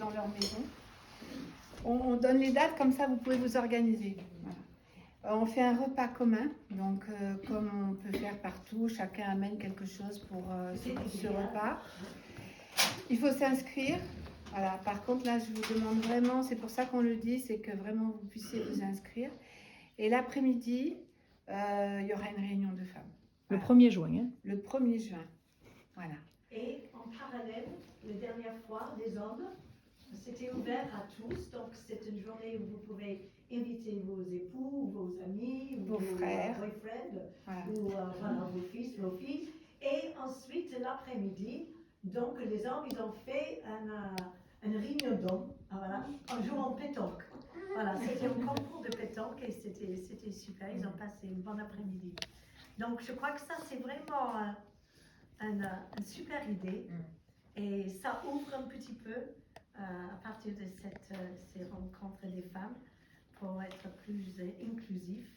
dans leur maison. On donne les dates, comme ça vous pouvez vous organiser. Voilà. On fait un repas commun, donc comme on peut faire partout, chacun amène quelque chose pour ce repas. Il faut s'inscrire. Voilà. Par contre, là, je vous demande vraiment, c'est pour ça qu'on le dit, c'est que vraiment vous puissiez vous inscrire. Et l'après-midi, il y aura une réunion de femmes. Le Voilà. 1er juin. Hein? Le 1er juin. Voilà. Et en parallèle, la dernière fois, les hommes, c'était ouvert à tous. Donc, c'est une journée où vous pouvez inviter vos époux, vos amis, vos frères, boyfriends, voilà. ou vos fils, vos filles. Et ensuite, l'après-midi, donc les hommes, ils ont fait une réunion d'hommes, voilà, en jouant au pétanque. Voilà, c'était un concours de pétanque et c'était super. Ils ont passé une bonne après-midi. Donc, je crois que ça, c'est vraiment une super idée. Et ça ouvre un petit peu à partir de ces rencontres des femmes pour être plus inclusif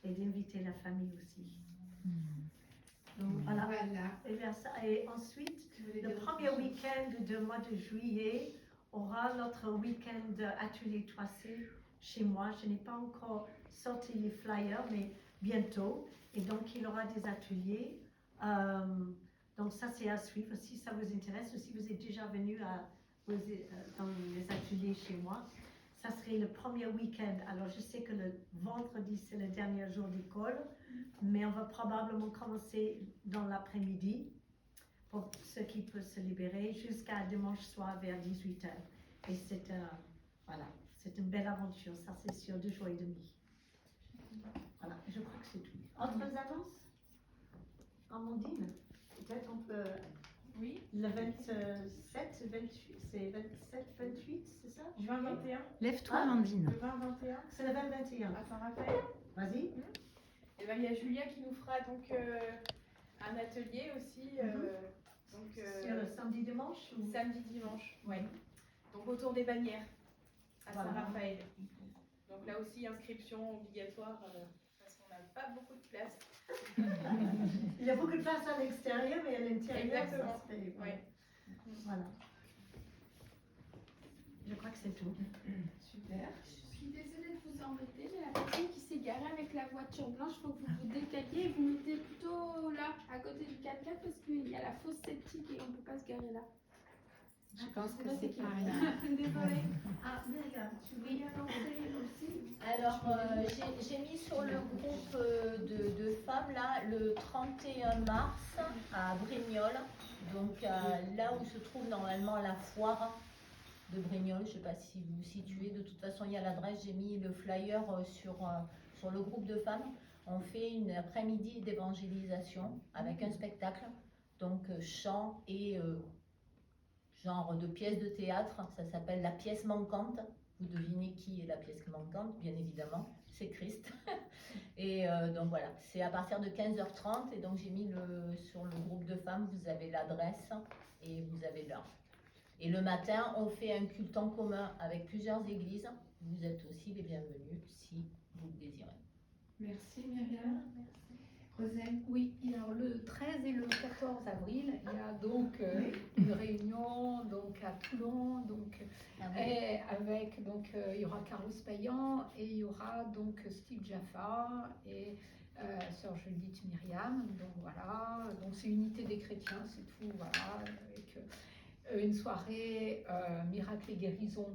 et d'inviter la famille aussi. Donc, voilà. Et ensuite, le premier week-end du mois de juillet aura notre week-end atelier 3C chez moi. Je n'ai pas encore sorti les flyers, mais bientôt. Et donc, il y aura des ateliers. Donc, ça, c'est à suivre. Si ça vous intéresse, ou si vous êtes déjà venu dans les ateliers chez moi, ça serait le premier week-end. Alors, je sais que le vendredi, c'est le dernier jour d'école, mais on va probablement commencer dans l'après-midi pour ceux qui peuvent se libérer jusqu'à dimanche soir vers 18h. Et c'est une belle aventure, ça c'est sûr, 2 jours et demi. Voilà, je crois que c'est tout. Autres annonces? Amandine, peut-être on peut... Oui. Le 27, 28, c'est 27, 28, c'est ça? Juin 21. Lève-toi, Amandine. Le 20-21. C'est le 20-21. À Saint-Raphaël. Vas-y. Et ben il y a Julia qui nous fera donc un atelier aussi. Sur le samedi dimanche ou... Samedi dimanche, oui. Donc autour des bannières à Voilà. Saint-Raphaël. Donc là aussi inscription obligatoire parce qu'on n'a pas beaucoup de place. Il y a beaucoup de place à l'extérieur, mais à l'intérieur, Exactement. ça se fait. Ouais. Voilà. Je crois que c'est tout. Super. Je suis désolée de vous embêter, mais la personne qui s'est garée avec la voiture blanche, il faut que vous vous décaliez et vous mettez plutôt là, à côté du 4x4, parce qu'il y a la fosse septique et on ne peut pas se garer là. Je pense que c'est pas rien. Désolée. Ah, Myriam, tu voulais annoncer aussi? Alors, j'ai mis sur le groupe de femmes là le 31 mars à Brignoles, donc là où se trouve normalement la foire de Brignoles. Je ne sais pas si vous vous situez, de toute façon il y a l'adresse, j'ai mis le flyer sur le groupe de femmes. On fait une après-midi d'évangélisation avec un spectacle, donc chant et genre de pièce de théâtre. Ça s'appelle La pièce manquante. Vous devinez qui est la pièce manquante, bien évidemment, c'est Christ. Et donc voilà, c'est à partir de 15h30 et donc j'ai mis sur le groupe de femmes, vous avez l'adresse et vous avez l'heure. Et le matin, on fait un culte en commun avec plusieurs églises. Vous êtes aussi les bienvenus si vous le désirez. Merci Myriam. Roselle. Oui, alors le 13 et le 14 avril, il y a donc une réunion donc, à Toulon, donc, et avec, donc, il y aura Carlos Payan et il y aura donc Steve Jaffa et sœur Judith Myriam, donc voilà, donc c'est Unité des chrétiens, c'est tout, voilà, avec une soirée miracle et guérison.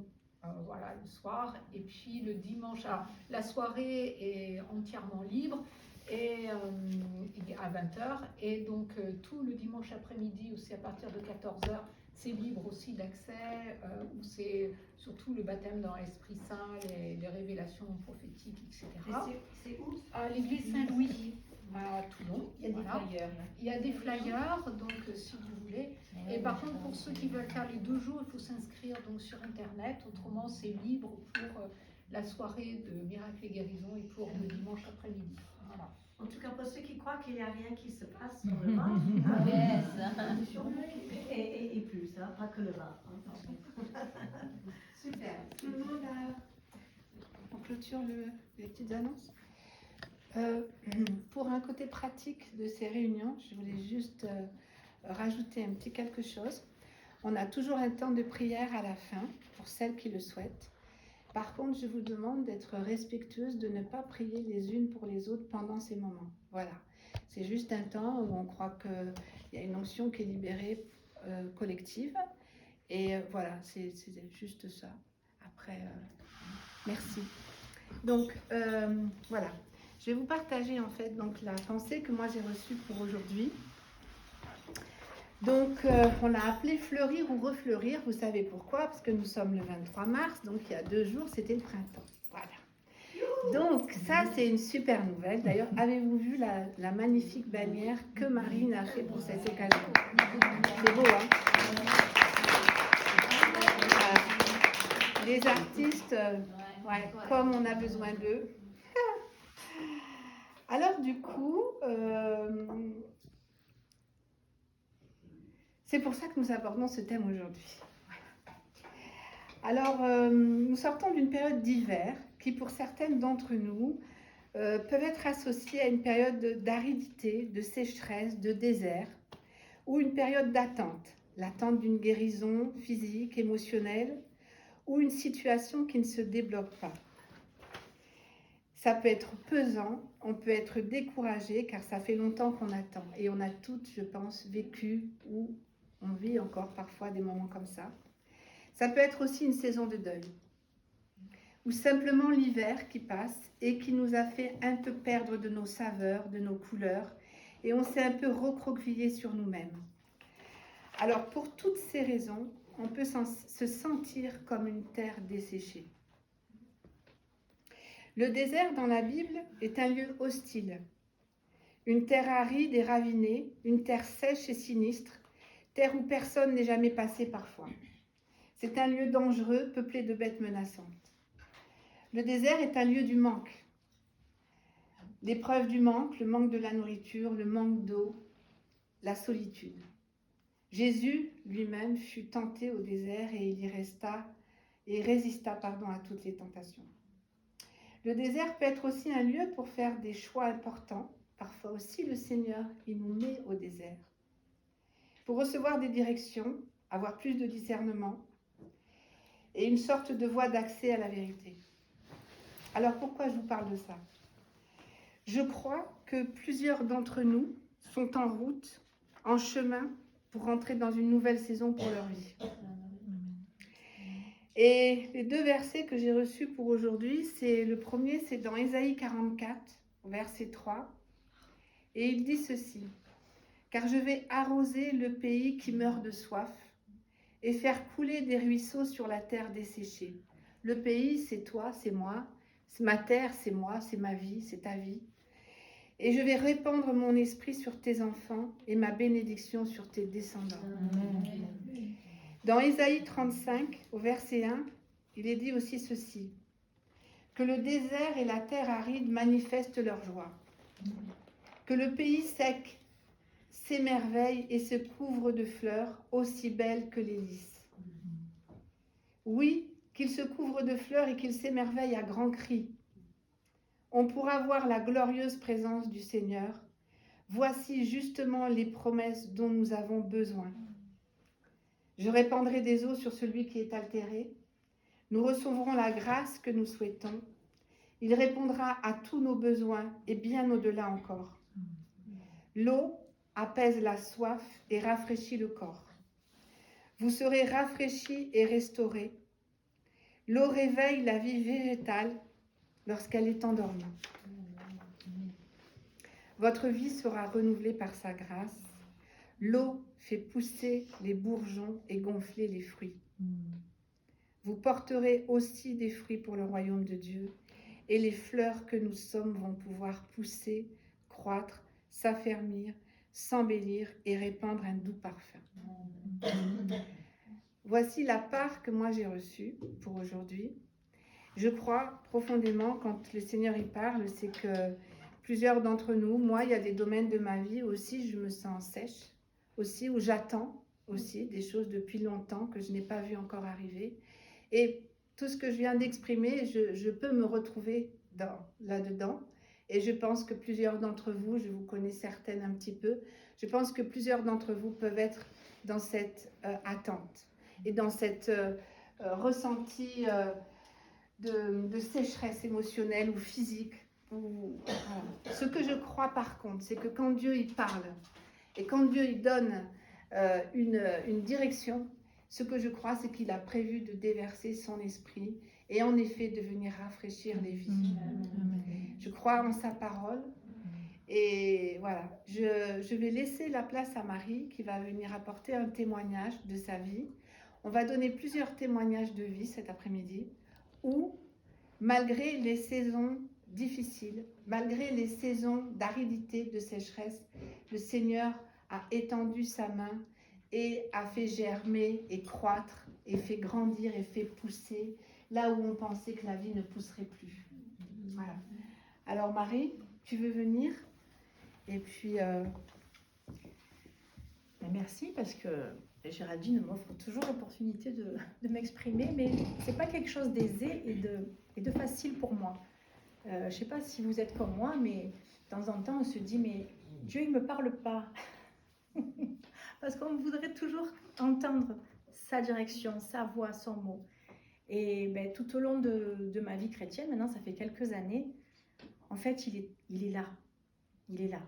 Voilà, le soir, et puis le dimanche, alors, la soirée est entièrement libre, et à 20h, et donc tout le dimanche après-midi aussi à partir de 14h, c'est libre aussi d'accès, où c'est surtout le baptême dans l'Esprit Saint, les révélations prophétiques, etc. C'est où? À l'église Saint-Louis, à Toulon. Il y a des flyers. Il y a des flyers, donc si vous voulez. Et par contre, pour ceux qui veulent faire les 2 jours, il faut s'inscrire donc sur Internet. Autrement, c'est libre pour la soirée de miracle et guérison et pour le dimanche après-midi. Voilà. En tout cas, pour ceux qui croient qu'il n'y a rien qui se passe sur le vin, et plus, hein, pas que le vin. Super. Tout le monde on clôture les petites annonces. Pour un côté pratique de ces réunions, je voulais juste rajouter un petit quelque chose. On a toujours un temps de prière à la fin pour pour celles qui le souhaitent. Par contre, je vous demande d'être respectueuse, de ne pas prier les unes pour les autres pendant ces moments. Voilà. C'est juste un temps où on croit qu'il y a une onction qui est libérée collective. Et voilà, c'est juste ça. Après, merci. Donc, voilà. Je vais vous partager en fait donc, la pensée que moi j'ai reçue pour aujourd'hui. Donc, on l'a appelé fleurir ou refleurir. Vous savez pourquoi? Parce que nous sommes le 23 mars, donc il y a 2 jours, c'était le printemps. Voilà. Donc, ça, c'est une super nouvelle. D'ailleurs, avez-vous vu la magnifique bannière que Marine a fait pour cette occasion? C'est beau, hein? Les artistes, ouais, comme on a besoin d'eux. Alors, du coup, c'est pour ça que nous abordons ce thème aujourd'hui. Alors, nous sortons d'une période d'hiver qui, pour certaines d'entre nous, peuvent être associées à une période d'aridité, de sécheresse, de désert, ou une période d'attente, l'attente d'une guérison physique, émotionnelle, ou une situation qui ne se débloque pas. Ça peut être pesant, on peut être découragé car ça fait longtemps qu'on attend. Et on a toutes, je pense, vécu ou on vit encore parfois des moments comme ça. Ça peut être aussi une saison de deuil. Ou simplement l'hiver qui passe et qui nous a fait un peu perdre de nos saveurs, de nos couleurs. Et on s'est un peu recroquevillé sur nous-mêmes. Alors pour toutes ces raisons, on peut se sentir comme une terre desséchée. Le désert dans la Bible est un lieu hostile. Une terre aride et ravinée, une terre sèche et sinistre, terre où personne n'est jamais passé parfois. C'est un lieu dangereux, peuplé de bêtes menaçantes. Le désert est un lieu du manque. L'épreuve du manque, le manque de la nourriture, le manque d'eau, la solitude. Jésus lui-même fut tenté au désert et il y résista à toutes les tentations. Le désert peut être aussi un lieu pour faire des choix importants. Parfois aussi, le Seigneur, il nous met au désert. Pour recevoir des directions, avoir plus de discernement et une sorte de voie d'accès à la vérité. Alors, pourquoi je vous parle de ça? Je crois que plusieurs d'entre nous sont en route, en chemin, pour rentrer dans une nouvelle saison pour leur vie. Et les 2 versets que j'ai reçus pour aujourd'hui, le premier, c'est dans Ésaïe 44, verset 3. Et il dit ceci: « Car je vais arroser le pays qui meurt de soif et faire couler des ruisseaux sur la terre desséchée. » Le pays, c'est toi, c'est moi. Ma terre, c'est moi, c'est ma vie, c'est ta vie. Et je vais répandre mon esprit sur tes enfants et ma bénédiction sur tes descendants. Amen. Dans Ésaïe 35, au verset 1, il est dit aussi ceci: « Que le désert et la terre aride manifestent leur joie. Que le pays sec s'émerveille et se couvre de fleurs aussi belles que les lys. Oui, qu'il se couvre de fleurs et qu'il s'émerveille à grands cris. On pourra voir la glorieuse présence du Seigneur. Voici justement les promesses dont nous avons besoin. Je répandrai des eaux sur celui qui est altéré. Nous recevrons la grâce que nous souhaitons. Il répondra à tous nos besoins et bien au-delà encore. L'eau apaise la soif et rafraîchit le corps. Vous serez rafraîchis et restaurés. L'eau réveille la vie végétale lorsqu'elle est endormie. Votre vie sera renouvelée par sa grâce. L'eau fait pousser les bourgeons et gonfler les fruits. Vous porterez aussi des fruits pour le royaume de Dieu, et les fleurs que nous sommes vont pouvoir pousser, croître, s'affermir, s'embellir et répandre un doux parfum. Voici la part que moi j'ai reçue pour aujourd'hui. Je crois profondément, quand le Seigneur y parle, c'est que plusieurs d'entre nous, moi, il y a des domaines de ma vie aussi, je me sens sèche, aussi où j'attends aussi des choses depuis longtemps que je n'ai pas vu encore arriver. Et tout ce que je viens d'exprimer, je peux me retrouver là-dedans. Et je pense que plusieurs d'entre vous, je vous connais certaines un petit peu, je pense que plusieurs d'entre vous peuvent être dans cette attente et dans cette ressenti de sécheresse émotionnelle ou physique. Voilà. Ce que je crois par contre, c'est que quand Dieu il parle et quand Dieu il donne une direction, ce que je crois, c'est qu'il a prévu de déverser son esprit et en effet de venir rafraîchir les vies. Je crois en sa parole. Et voilà, je vais laisser la place à Marie qui va venir apporter un témoignage de sa vie. On va donner plusieurs témoignages de vie cet après-midi où, malgré les saisons difficiles, malgré les saisons d'aridité, de sécheresse, le Seigneur a étendu sa main et a fait germer et croître et fait grandir et fait pousser là où on pensait que la vie ne pousserait plus. Voilà. Alors Marie, tu veux venir ? Et puis, merci parce que Géraldine m'offre toujours l'opportunité de m'exprimer, mais ce n'est pas quelque chose d'aisé et de facile pour moi. Je ne sais pas si vous êtes comme moi, mais de temps en temps, on se dit, mais Dieu, il ne me parle pas. Parce qu'on voudrait toujours entendre sa direction, sa voix, son mot. Et ben, tout au long de ma vie chrétienne, maintenant, ça fait quelques années, en fait, il est là. Il est là.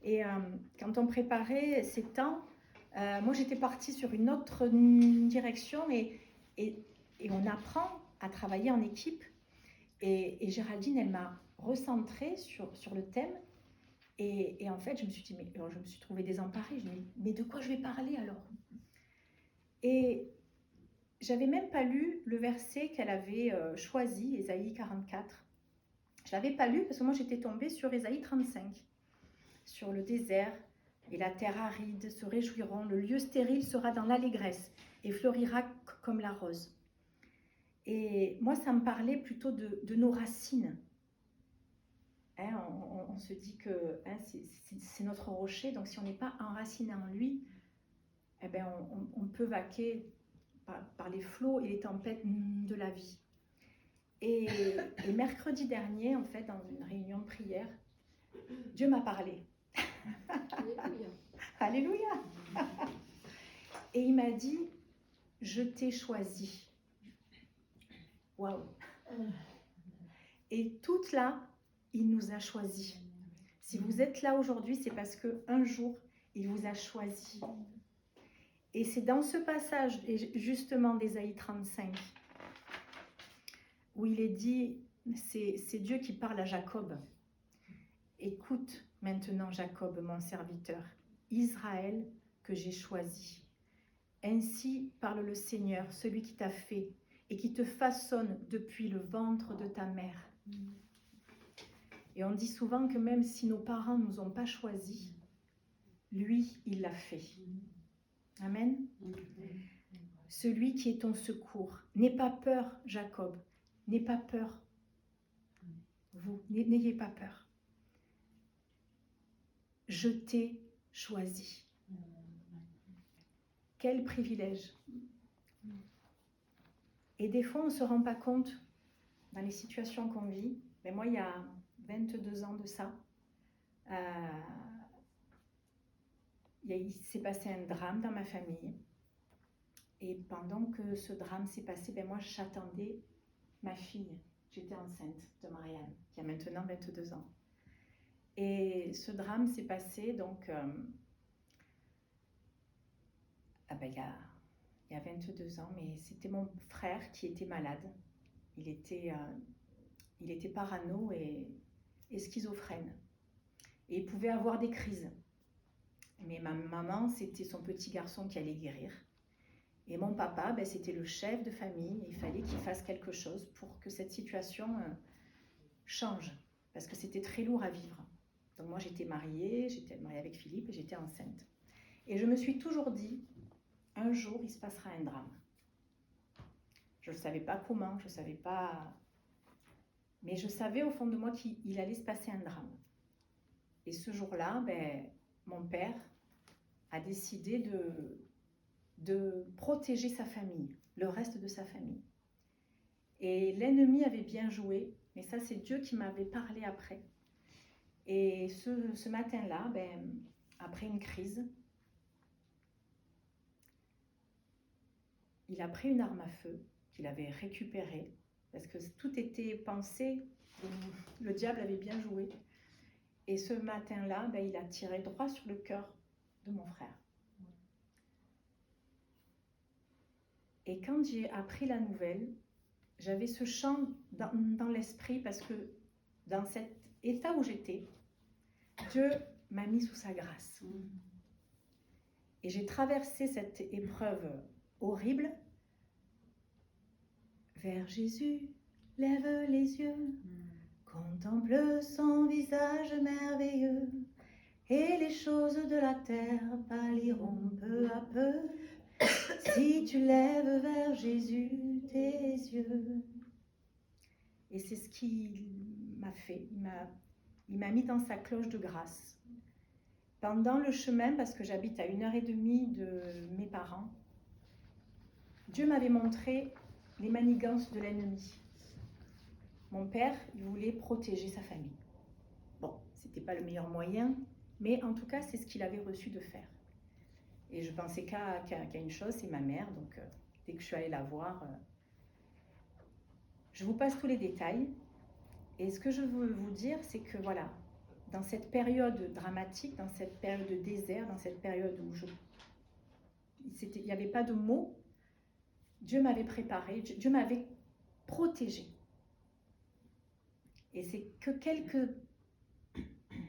Et quand on préparait ces temps, moi j'étais partie sur une autre direction et on apprend à travailler en équipe. Et Géraldine, elle m'a recentrée sur le thème. Et en fait, je me suis dit, je me suis trouvée désemparée. Je me dis, mais de quoi je vais parler alors? Et j'avais même pas lu le verset qu'elle avait choisi, Ésaïe 44. Je l'avais pas lu parce que moi j'étais tombée sur Ésaïe 35. Sur le désert et la terre aride se réjouiront, le lieu stérile sera dans l'allégresse et fleurira comme la rose. Et moi, ça me parlait plutôt de nos racines. Hein, on se dit que hein, c'est notre rocher, donc si on n'est pas enraciné en lui, eh ben on peut vaquer par les flots et les tempêtes de la vie. Et mercredi dernier, en fait, dans une réunion de prière, Dieu m'a parlé. Alléluia. Et il m'a dit, je t'ai choisi. Waouh. Et toute là, il nous a choisis. Si vous êtes là aujourd'hui, c'est parce qu'un jour, il vous a choisi. Et c'est dans ce passage, justement d'Ésaïe 35, où il est dit, c'est Dieu qui parle à Jacob. Écoute maintenant, Jacob, mon serviteur, Israël que j'ai choisi. Ainsi parle le Seigneur, celui qui t'a fait et qui te façonne depuis le ventre de ta mère. Et on dit souvent que même si nos parents ne nous ont pas choisis, lui, il l'a fait. Amen. Celui qui est ton secours. N'aie pas peur, Jacob. N'aie pas peur. Vous, n'ayez pas peur. Je t'ai choisi. Quel privilège. Et des fois, on ne se rend pas compte dans les situations qu'on vit. Mais moi, il y a 22 ans de ça, il s'est passé un drame dans ma famille. Et pendant que ce drame s'est passé, moi, j'attendais ma fille. J'étais enceinte de Marianne, qui a maintenant 22 ans. Et ce drame s'est passé, donc, il y a 22 ans, mais c'était mon frère qui était malade. Il était parano et schizophrène. Et il pouvait avoir des crises. Mais ma maman, c'était son petit garçon qui allait guérir. Et mon papa, c'était le chef de famille. Il fallait qu'il fasse quelque chose pour que cette situation change. Parce que c'était très lourd à vivre. Donc moi, j'étais mariée avec Philippe et j'étais enceinte. Et je me suis toujours dit, un jour, il se passera un drame. Je ne savais pas comment, je ne savais pas... Mais je savais au fond de moi qu'il allait se passer un drame. Et ce jour-là, mon père a décidé de protéger sa famille, le reste de sa famille. Et l'ennemi avait bien joué, mais ça c'est Dieu qui m'avait parlé après. Et ce matin-là, après une crise, il a pris une arme à feu qu'il avait récupérée, parce que tout était pensé, le diable avait bien joué. Et ce matin-là, ben, il a tiré droit sur le cœur de mon frère. Et quand j'ai appris la nouvelle, j'avais ce chant dans l'esprit, parce que dans cet état où j'étais, Dieu m'a mis sous sa grâce. Et j'ai traversé cette épreuve horrible. Vers Jésus, lève les yeux, contemple son visage merveilleux, et les choses de la terre pâliront peu à peu, si tu lèves vers Jésus tes yeux. Et c'est ce qu'il m'a fait. Il m'a mis dans sa cloche de grâce. Pendant le chemin, parce que j'habite à 1h30 de mes parents, Dieu m'avait montré les manigances de l'ennemi. Mon père, il voulait protéger sa famille. Bon, c'était pas le meilleur moyen, mais en tout cas, c'est ce qu'il avait reçu de faire. Et je pensais qu'à une chose, c'est ma mère. Donc, dès que je suis allée la voir, je vous passe tous les détails. Et ce que je veux vous dire, c'est que voilà, dans cette période dramatique, dans cette période de désert, dans cette période où il n'y avait pas de mots, Dieu m'avait préparé, Dieu m'avait protégée. Et c'est que quelques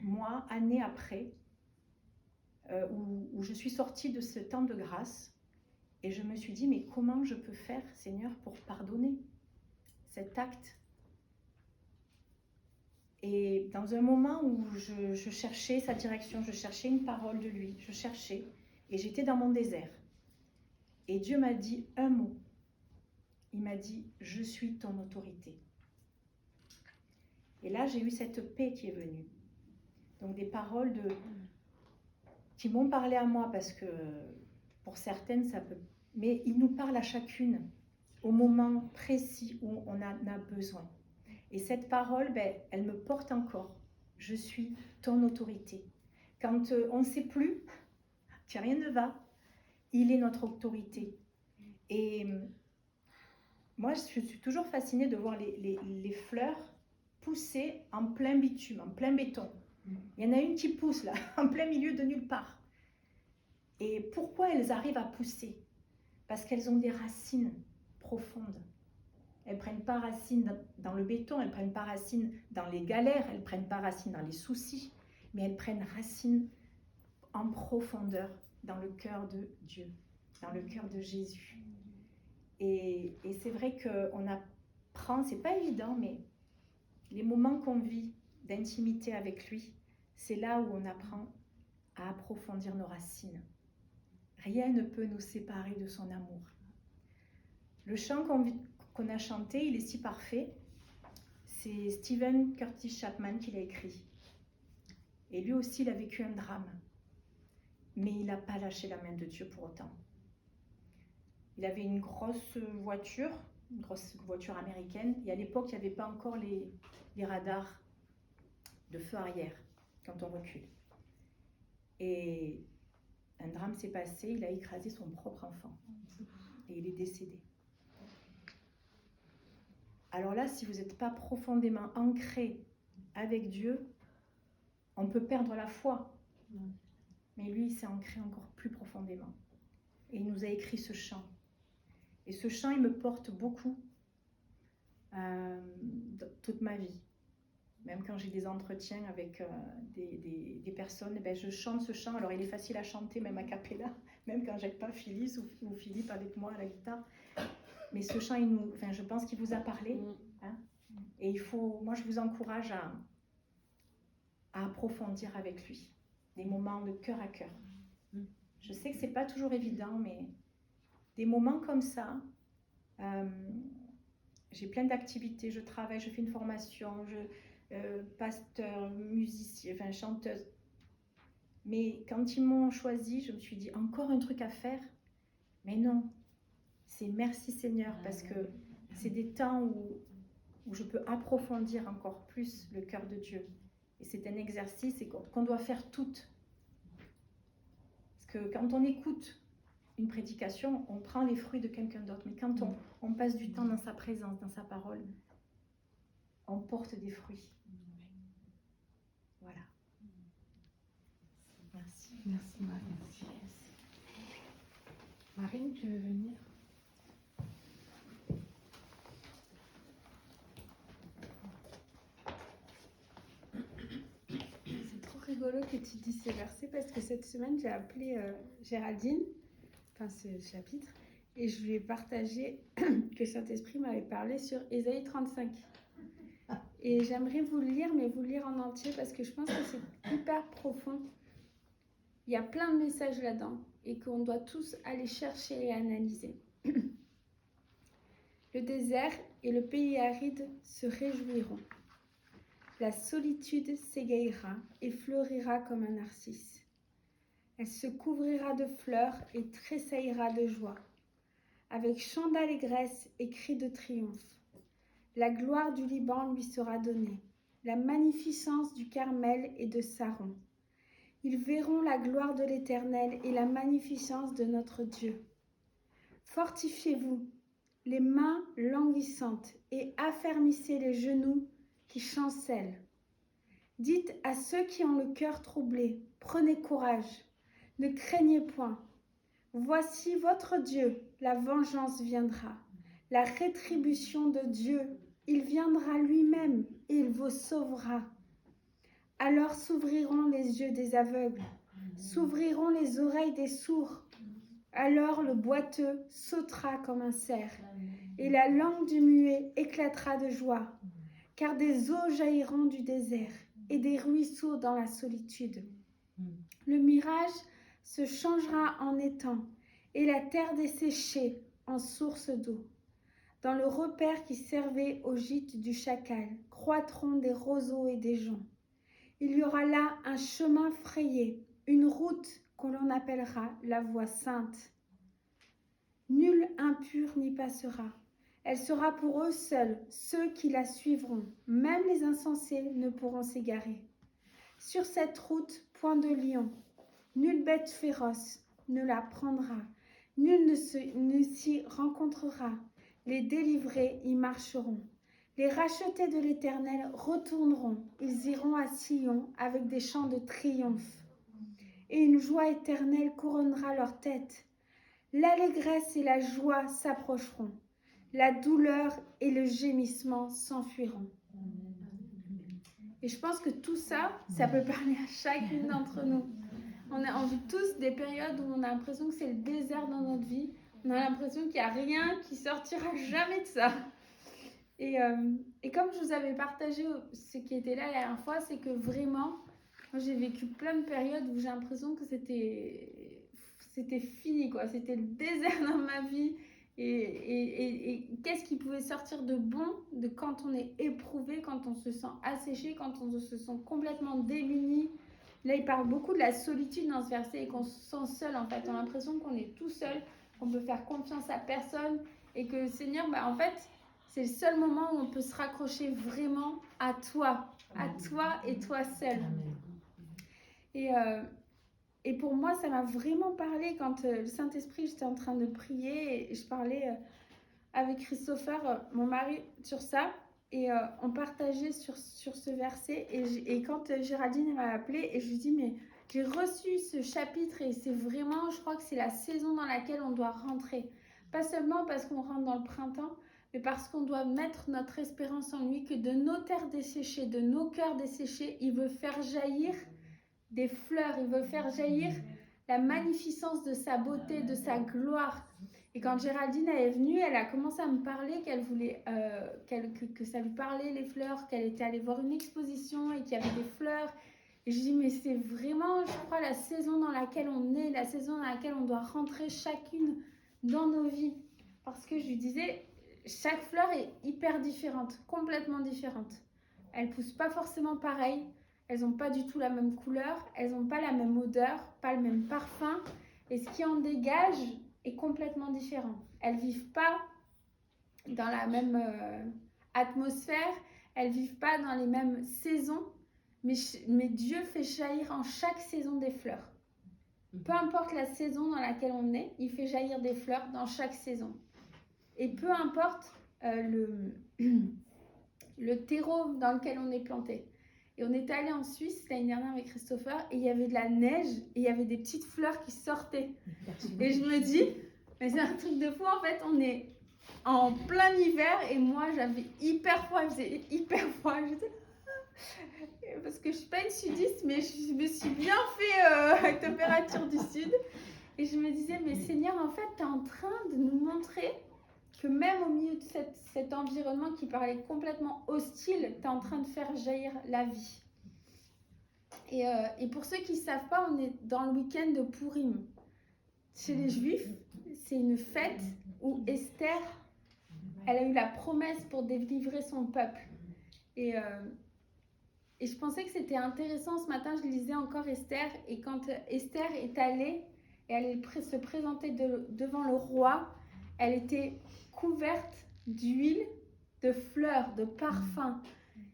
mois, années après, où je suis sortie de ce temps de grâce, et je me suis dit, mais comment je peux faire, Seigneur, pour pardonner cet acte? Et dans un moment où je cherchais sa direction, je cherchais une parole de lui, je cherchais, et j'étais dans mon désert. Et Dieu m'a dit un mot. Il m'a dit, je suis ton autorité. Et là, j'ai eu cette paix qui est venue. Donc des paroles qui m'ont parlé à moi, parce que pour certaines, ça peut... Mais il nous parle à chacune au moment précis où on en a besoin. Et cette parole, ben, elle me porte encore. Je suis ton autorité. Quand on ne sait plus, que rien ne va, il est notre autorité. Et moi, je suis toujours fascinée de voir les fleurs pousser en plein bitume, en plein béton. Il y en a une qui pousse là, en plein milieu de nulle part. Et pourquoi elles arrivent à pousser? Parce qu'elles ont des racines profondes. Elles ne prennent pas racine dans le béton, elles ne prennent pas racine dans les galères, elles ne prennent pas racine dans les soucis, mais elles prennent racine en profondeur dans le cœur de Dieu, dans le cœur de Jésus. Et c'est vrai qu'on apprend, c'est pas évident, mais les moments qu'on vit d'intimité avec lui, c'est là où on apprend à approfondir nos racines. Rien ne peut nous séparer de son amour. Le chant qu'on a chanté, il est si parfait. C'est Stephen Curtis Chapman qui l'a écrit. Et lui aussi, il a vécu un drame. Mais il n'a pas lâché la main de Dieu pour autant. Il avait une grosse voiture américaine. Et à l'époque, il n'y avait pas encore les radars de feu arrière quand on recule. Et un drame s'est passé, il a écrasé son propre enfant. Et il est décédé. Alors là, si vous n'êtes pas profondément ancré avec Dieu, on peut perdre la foi. Mais lui, il s'est ancré encore plus profondément. Et il nous a écrit ce chant. Et ce chant, il me porte beaucoup toute ma vie. Même quand j'ai des entretiens avec des personnes, ben je chante ce chant. Alors il est facile à chanter, même a cappella, même quand j'ai pas Phyllis ou Philippe avec moi à la guitare. Mais ce chant, je pense qu'il vous a parlé. Hein, et moi je vous encourage à approfondir avec lui des moments de cœur à cœur. Je sais que c'est pas toujours évident, mais des moments comme ça, j'ai plein d'activités, je travaille, je fais une formation, pasteur, musicien, chanteuse. Mais quand ils m'ont choisi, je me suis dit, encore un truc à faire? Mais non, c'est merci Seigneur, parce que c'est des temps où je peux approfondir encore plus le cœur de Dieu. Et c'est un exercice qu'on doit faire toutes. Parce que quand on écoute une prédication, on prend les fruits de quelqu'un d'autre. Mais quand on passe du temps dans sa présence, dans sa parole, on porte des fruits. Voilà. Merci. Merci Marine. Marine, tu veux venir? C'est trop rigolo que tu dis ces versets parce que cette semaine, j'ai appelé Géraldine, enfin ce chapitre, et je lui ai partagé que Saint-Esprit m'avait parlé sur Ésaïe 35. Et j'aimerais vous le lire, mais vous le lire en entier parce que je pense que c'est hyper profond. Il y a plein de messages là-dedans et qu'on doit tous aller chercher et analyser. Le désert et le pays aride se réjouiront. La solitude s'égayera et fleurira comme un narcisse. Elle se couvrira de fleurs et tressaillera de joie, avec chants d'allégresse et cris de triomphe. La gloire du Liban lui sera donnée, la magnificence du Carmel et de Saron. Ils verront la gloire de l'Éternel et la magnificence de notre Dieu. Fortifiez-vous, les mains languissantes, et affermissez les genoux qui chancellent. Dites à ceux qui ont le cœur troublé, prenez courage, ne craignez point. Voici votre Dieu, la vengeance viendra, la rétribution de Dieu, il viendra lui-même et il vous sauvera. Alors s'ouvriront les yeux des aveugles, s'ouvriront les oreilles des sourds. Alors le boiteux sautera comme un cerf, et la langue du muet éclatera de joie, car des eaux jailliront du désert, et des ruisseaux dans la solitude. Le mirage se changera en étang, et la terre desséchée en source d'eau. Dans le repaire qui servait au gîte du chacal, croîtront des roseaux et des joncs. Il y aura là un chemin frayé, une route qu'on l'on appellera la voie sainte. Nul impur n'y passera. Elle sera pour eux seuls, ceux qui la suivront. Même les insensés ne pourront s'égarer. Sur cette route, point de lion. Nulle bête féroce ne la prendra. Nul ne s'y rencontrera. Les délivrés y marcheront. Les rachetés de l'Éternel retourneront. Ils iront à Sion avec des chants de triomphe. Et une joie éternelle couronnera leur tête. L'allégresse et la joie s'approcheront. La douleur et le gémissement s'enfuiront. Et je pense que tout ça, ça peut parler à chacune d'entre nous. On a envie tous des périodes où on a l'impression que c'est le désert dans notre vie. On a l'impression qu'il n'y a rien qui sortira jamais de ça. Et comme je vous avais partagé ce qui était là la dernière fois, c'est que vraiment, moi j'ai vécu plein de périodes où j'ai l'impression que c'était fini, quoi. C'était le désert dans ma vie. Et qu'est-ce qui pouvait sortir de bon de quand on est éprouvé, quand on se sent asséché, quand on se sent complètement démuni. Là, il parle beaucoup de la solitude dans ce verset et qu'on se sent seul, en fait. On a l'impression qu'on est tout seul, qu'on peut faire confiance à personne et que Seigneur, en fait, c'est le seul moment où on peut se raccrocher vraiment à toi et toi seul. Et pour moi, ça m'a vraiment parlé quand le Saint-Esprit, j'étais en train de prier et je parlais avec Christopher, mon mari, sur ça. Et on partageait sur ce verset. Et quand Géraldine m'a appelée, et je lui dis, mais j'ai reçu ce chapitre et c'est vraiment, je crois que c'est la saison dans laquelle on doit rentrer. Pas seulement parce qu'on rentre dans le printemps, mais parce qu'on doit mettre notre espérance en lui, que de nos terres desséchées, de nos cœurs desséchés, il veut faire jaillir des fleurs, il veut faire jaillir la magnificence de sa beauté, de sa gloire. Et quand Géraldine est venue, elle a commencé à me parler qu'elle voulait que ça lui parlait les fleurs, qu'elle était allée voir une exposition et qu'il y avait des fleurs. Et je dis, mais c'est vraiment, je crois, la saison dans laquelle on est, la saison dans laquelle on doit rentrer chacune dans nos vies. Parce que je lui disais, chaque fleur est hyper différente, complètement différente. Elles ne poussent pas forcément pareil. Elles n'ont pas du tout la même couleur, elles n'ont pas la même odeur, pas le même parfum. Et ce qui en dégage est complètement différent. Elles ne vivent pas dans la même atmosphère, elles ne vivent pas dans les mêmes saisons, mais Dieu fait jaillir en chaque saison des fleurs. Peu importe la saison dans laquelle on est, il fait jaillir des fleurs dans chaque saison. Et peu importe le terreau dans lequel on est planté. Et on est allé en Suisse l'année dernière avec Christopher et il y avait de la neige et il y avait des petites fleurs qui sortaient. Et je me dis, mais c'est un truc de fou en fait, on est en plein hiver et moi j'avais hyper froid, il faisait hyper froid. Parce que je suis pas une sudiste, mais je me suis bien fait la température du sud. Et je me disais, mais Seigneur, en fait, tu es en train de nous montrer que même au milieu de cet environnement qui paraît complètement hostile, tu es en train de faire jaillir la vie. Et pour ceux qui ne savent pas, on est dans le week-end de Purim. Chez les Juifs, c'est une fête où Esther, elle a eu la promesse pour délivrer son peuple. Et je pensais que c'était intéressant. Ce matin, je lisais encore Esther. Et quand Esther est allée et elle est se présenter devant le roi, elle était couverte d'huile, de fleurs, de parfums.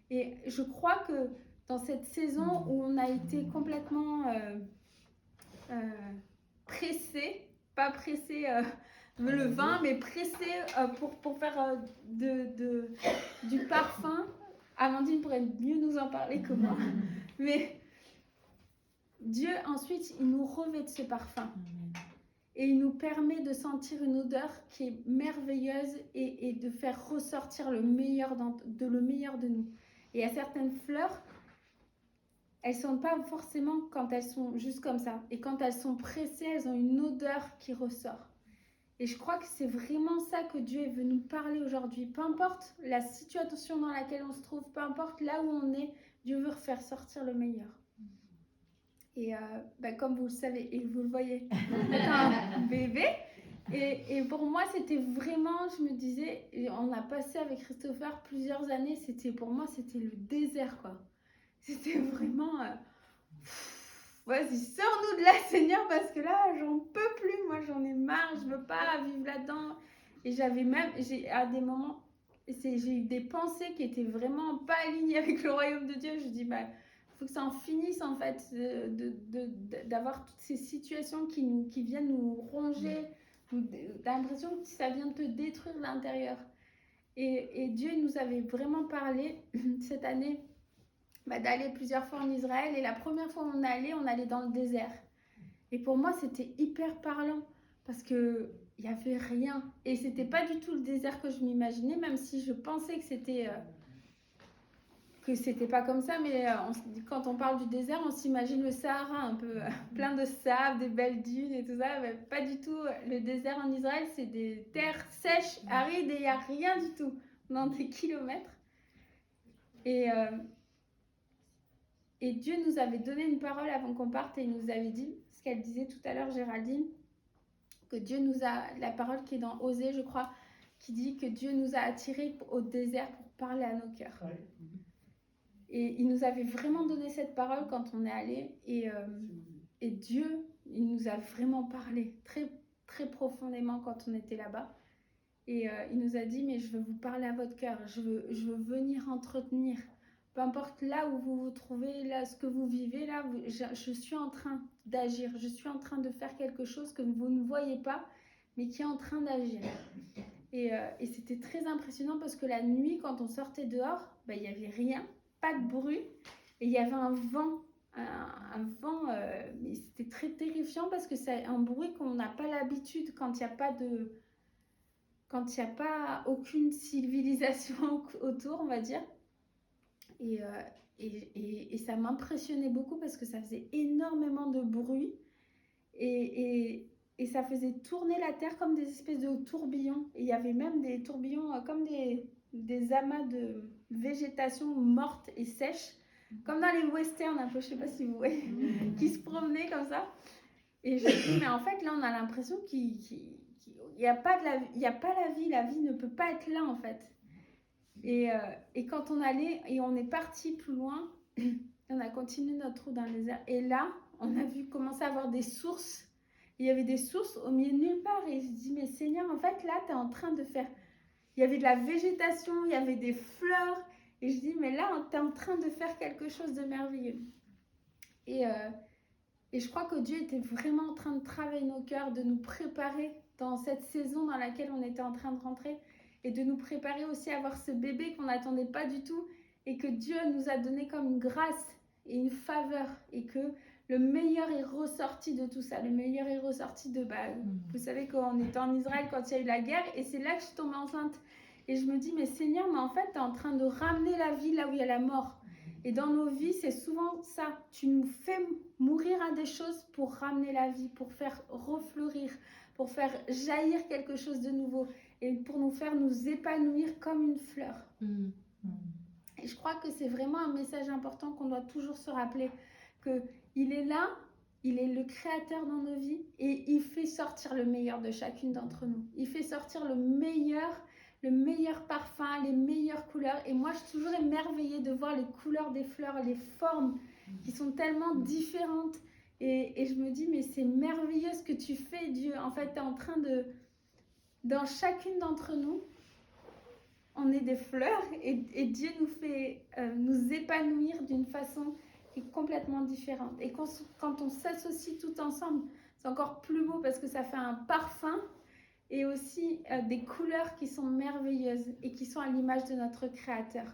Et je crois que dans cette saison où on a été complètement pressé, pas pressé le vin, mais pressé pour faire du parfum. Amandine pourrait mieux nous en parler que moi. Mais Dieu, ensuite, il nous revêt de ce parfum. Et il nous permet de sentir une odeur qui est merveilleuse et de faire ressortir le meilleur de nous. Et il y a certaines fleurs, elles ne sont pas forcément quand elles sont juste comme ça. Et quand elles sont pressées, elles ont une odeur qui ressort. Et je crois que c'est vraiment ça que Dieu veut nous parler aujourd'hui. Peu importe la situation dans laquelle on se trouve, peu importe là où on est, Dieu veut faire sortir le meilleur. Et comme vous le savez et vous le voyez, c'est un bébé. Et pour moi, c'était vraiment, je me disais, on a passé avec Christopher plusieurs années, pour moi, c'était le désert, quoi. C'était vraiment... Vas-y, sors-nous de là, Seigneur, parce que là, j'en peux plus. Moi, j'en ai marre. Je veux pas vivre là-dedans. Et à des moments, j'ai eu des pensées qui étaient vraiment pas alignées avec le royaume de Dieu. Je dis, faut que ça en finisse, en fait, d'avoir toutes ces situations qui viennent nous ronger. T'as l'impression que ça vient de te détruire de l'intérieur. Et Dieu nous avait vraiment parlé cette année d'aller plusieurs fois en Israël. Et la première fois où on allait dans le désert. Et pour moi, c'était hyper parlant parce qu'il n'y avait rien. Et c'était pas du tout le désert que je m'imaginais, même si je pensais que c'était pas comme ça. Mais quand on parle du désert, on s'imagine le Sahara, un peu plein de sable, des belles dunes et tout ça. Mais pas du tout. Le désert en Israël, c'est des terres sèches, arides, et il n'y a rien du tout dans des kilomètres. Et Dieu nous avait donné une parole avant qu'on parte et il nous avait dit, ce qu'elle disait tout à l'heure, Géraldine, que Dieu nous a, la parole qui est dans Osée, je crois, qui dit que Dieu nous a attirés au désert pour parler à nos cœurs. Ouais. Et il nous avait vraiment donné cette parole quand on est allé et Dieu, il nous a vraiment parlé très, très profondément quand on était là-bas. Et il nous a dit, mais je veux vous parler à votre cœur, je veux venir entretenir. Peu importe là où vous vous trouvez, là, ce que vous vivez, là, je suis en train d'agir. Je suis en train de faire quelque chose que vous ne voyez pas, mais qui est en train d'agir. Et c'était très impressionnant parce que la nuit, quand on sortait dehors, il n'y avait rien, pas de bruit. Et il y avait un vent, mais c'était très terrifiant parce que c'est un bruit qu'on n'a pas l'habitude quand il n'y a pas aucune civilisation autour, on va dire. Et ça m'impressionnait beaucoup parce que ça faisait énormément de bruit et ça faisait tourner la terre comme des espèces de tourbillons. Et il y avait même des tourbillons comme des amas de végétation morte et sèche, comme dans les westerns un peu, je sais pas si vous voyez, qui se promenaient comme ça. Et je me dis, mais en fait là on a l'impression qu'il n'y a pas la vie ne peut pas être là en fait. Et quand on allait et on est parti plus loin, on a continué notre route dans le désert. Et là, on a vu commencer à avoir des sources. Il y avait des sources au milieu de nulle part. Et je dis, mais Seigneur, en fait, là, tu es en train de faire... Il y avait de la végétation, il y avait des fleurs. Et je dis, mais là, tu es en train de faire quelque chose de merveilleux. Et Et je crois que Dieu était vraiment en train de travailler nos cœurs, de nous préparer dans cette saison dans laquelle on était en train de rentrer et de nous préparer aussi à avoir ce bébé qu'on n'attendait pas du tout et que Dieu nous a donné comme une grâce et une faveur et que le meilleur est ressorti de tout ça. Le meilleur est ressorti de... vous savez qu'on était en Israël quand il y a eu la guerre et c'est là que je suis tombée enceinte. Et je me dis, mais Seigneur, mais en fait, tu es en train de ramener la vie là où il y a la mort. Et dans nos vies, c'est souvent ça. Tu nous fais mourir à des choses pour ramener la vie, pour faire refleurir, pour faire jaillir quelque chose de nouveau et pour nous faire nous épanouir comme une fleur. Et je crois que c'est vraiment un message important qu'on doit toujours se rappeler, qu'il est là, il est le créateur dans nos vies et il fait sortir le meilleur de chacune d'entre nous. Il fait sortir le meilleur parfum, les meilleures couleurs. Et moi, je suis toujours émerveillée de voir les couleurs des fleurs, les formes qui sont tellement différentes. Et je me dis, mais c'est merveilleux ce que tu fais, Dieu. En fait, tu es en train de... Dans chacune d'entre nous, on est des fleurs et Dieu nous fait nous épanouir d'une façon qui est complètement différente. Et quand on s'associe tout ensemble, c'est encore plus beau parce que ça fait un parfum et aussi des couleurs qui sont merveilleuses et qui sont à l'image de notre Créateur.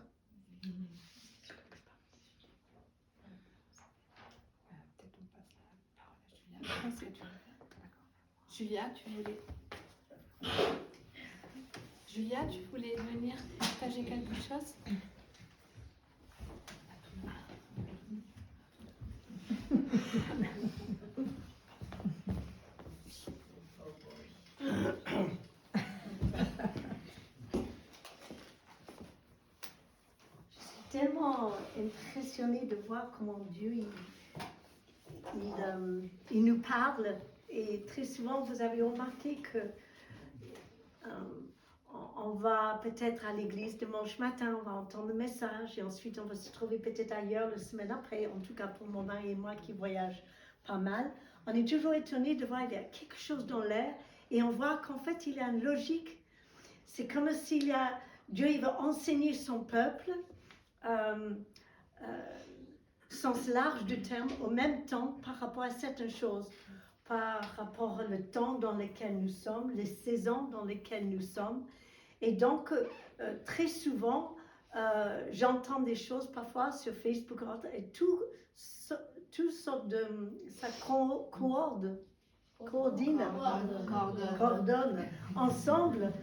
Peut-être on passe la parole à Julia. Julia, tu voulais venir partager quelque chose? Tellement impressionnée de voir comment Dieu il nous parle. Et très souvent, vous avez remarqué que on va peut-être à l'église dimanche matin, on va entendre le message et ensuite on va se trouver peut-être ailleurs la semaine après. En tout cas pour mon mari et moi qui voyagent pas mal, on est toujours étonné de voir qu'il y a quelque chose dans l'air et on voit qu'en fait il y a une logique. C'est comme s'il y a Dieu, il va enseigner son peuple. Sens large du terme, au même temps par rapport à certaines choses, par rapport au temps dans lequel nous sommes, les saisons dans lesquelles nous sommes. Et donc, très souvent, j'entends des choses parfois sur Facebook et tout sorte de... ça coordonne ensemble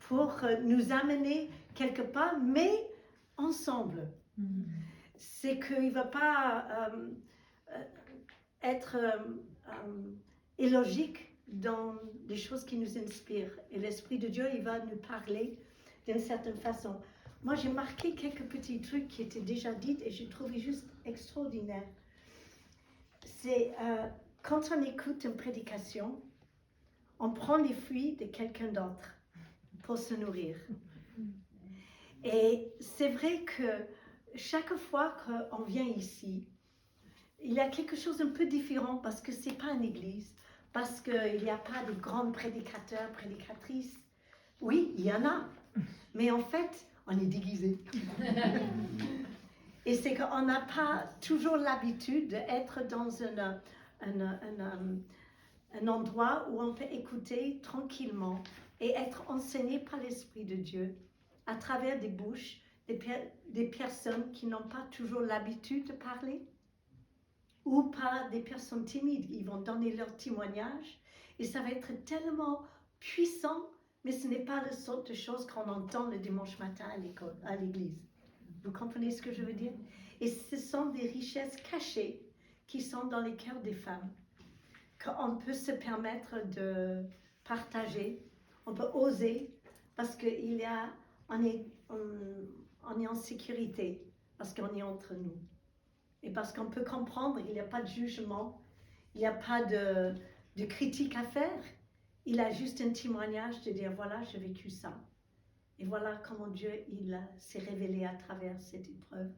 pour nous amener quelque part, mais ensemble. C'est qu'il ne va pas être illogique dans des choses qui nous inspirent. Et l'Esprit de Dieu, il va nous parler d'une certaine façon. Moi, j'ai marqué quelques petits trucs qui étaient déjà dits et j'ai trouvé juste extraordinaire. C'est quand on écoute une prédication, on prend les fruits de quelqu'un d'autre pour se nourrir. Et c'est vrai que chaque fois qu'on vient ici, il y a quelque chose un peu différent parce que ce n'est pas une église, parce qu'il n'y a pas de grands prédicateurs, prédicatrices. Oui, il y en a, mais en fait, on est déguisés. Et c'est qu'on n'a pas toujours l'habitude d'être dans un endroit où on peut écouter tranquillement et être enseigné par l'Esprit de Dieu à travers des bouches des personnes qui n'ont pas toujours l'habitude de parler ou par des personnes timides. Ils vont donner leur témoignage et ça va être tellement puissant, mais ce n'est pas la sorte de choses qu'on entend le dimanche matin à l'église. Vous comprenez ce que je veux dire? Et ce sont des richesses cachées qui sont dans les cœurs des femmes, qu'on peut se permettre de partager, on peut oser, parce qu'on est en sécurité, parce qu'on est entre nous. Et parce qu'on peut comprendre, il n'y a pas de jugement, il n'y a pas de critique à faire. Il a juste un témoignage de dire, voilà, j'ai vécu ça. Et voilà comment Dieu s'est révélé à travers cette épreuve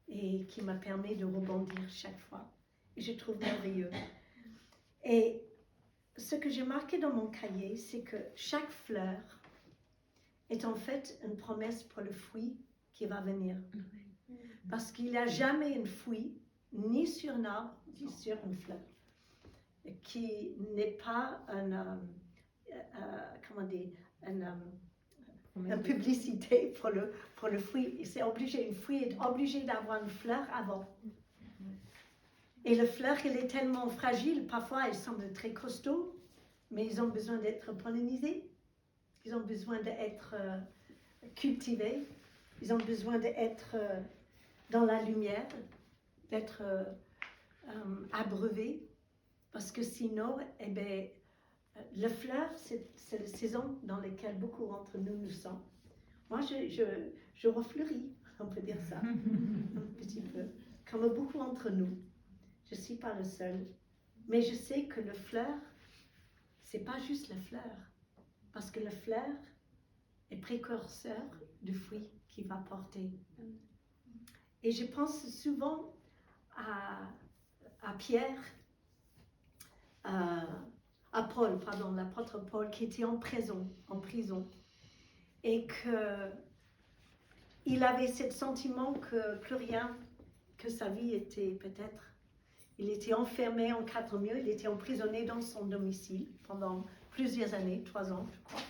et qui m'a permis de rebondir chaque fois. Et je trouve merveilleux. Et ce que j'ai marqué dans mon cahier, c'est que chaque fleur est en fait une promesse pour le fruit qui va venir. Parce qu'il n'y a jamais un fruit ni sur un arbre, ni sur une fleur, qui n'est pas comment dire, une publicité pour le fruit. Une fruit est obligé d'avoir une fleur avant. Et la fleur, elle est tellement fragile, parfois elle semble très costaud, mais ils ont besoin d'être pollinisés, ils ont besoin d'être cultivés, ils ont besoin d'être dans la lumière, d'être abreuvés, parce que sinon, eh bien, la fleur, c'est la saison dans laquelle beaucoup d'entre nous sommes. Moi, je refleuris, on peut dire ça, un petit peu, comme beaucoup d'entre nous. Je ne suis pas le seul, mais je sais que la fleur, c'est pas juste la fleur, parce que la fleur est précurseur du fruit qu'il va porter. Et je pense souvent à Pierre, à Paul, pardon, l'apôtre Paul, qui était en prison, et qu'il avait ce sentiment que plus rien, que sa vie était peut-être, il était enfermé en 4 murs, il était emprisonné dans son domicile pendant plusieurs années, 3 ans, je crois.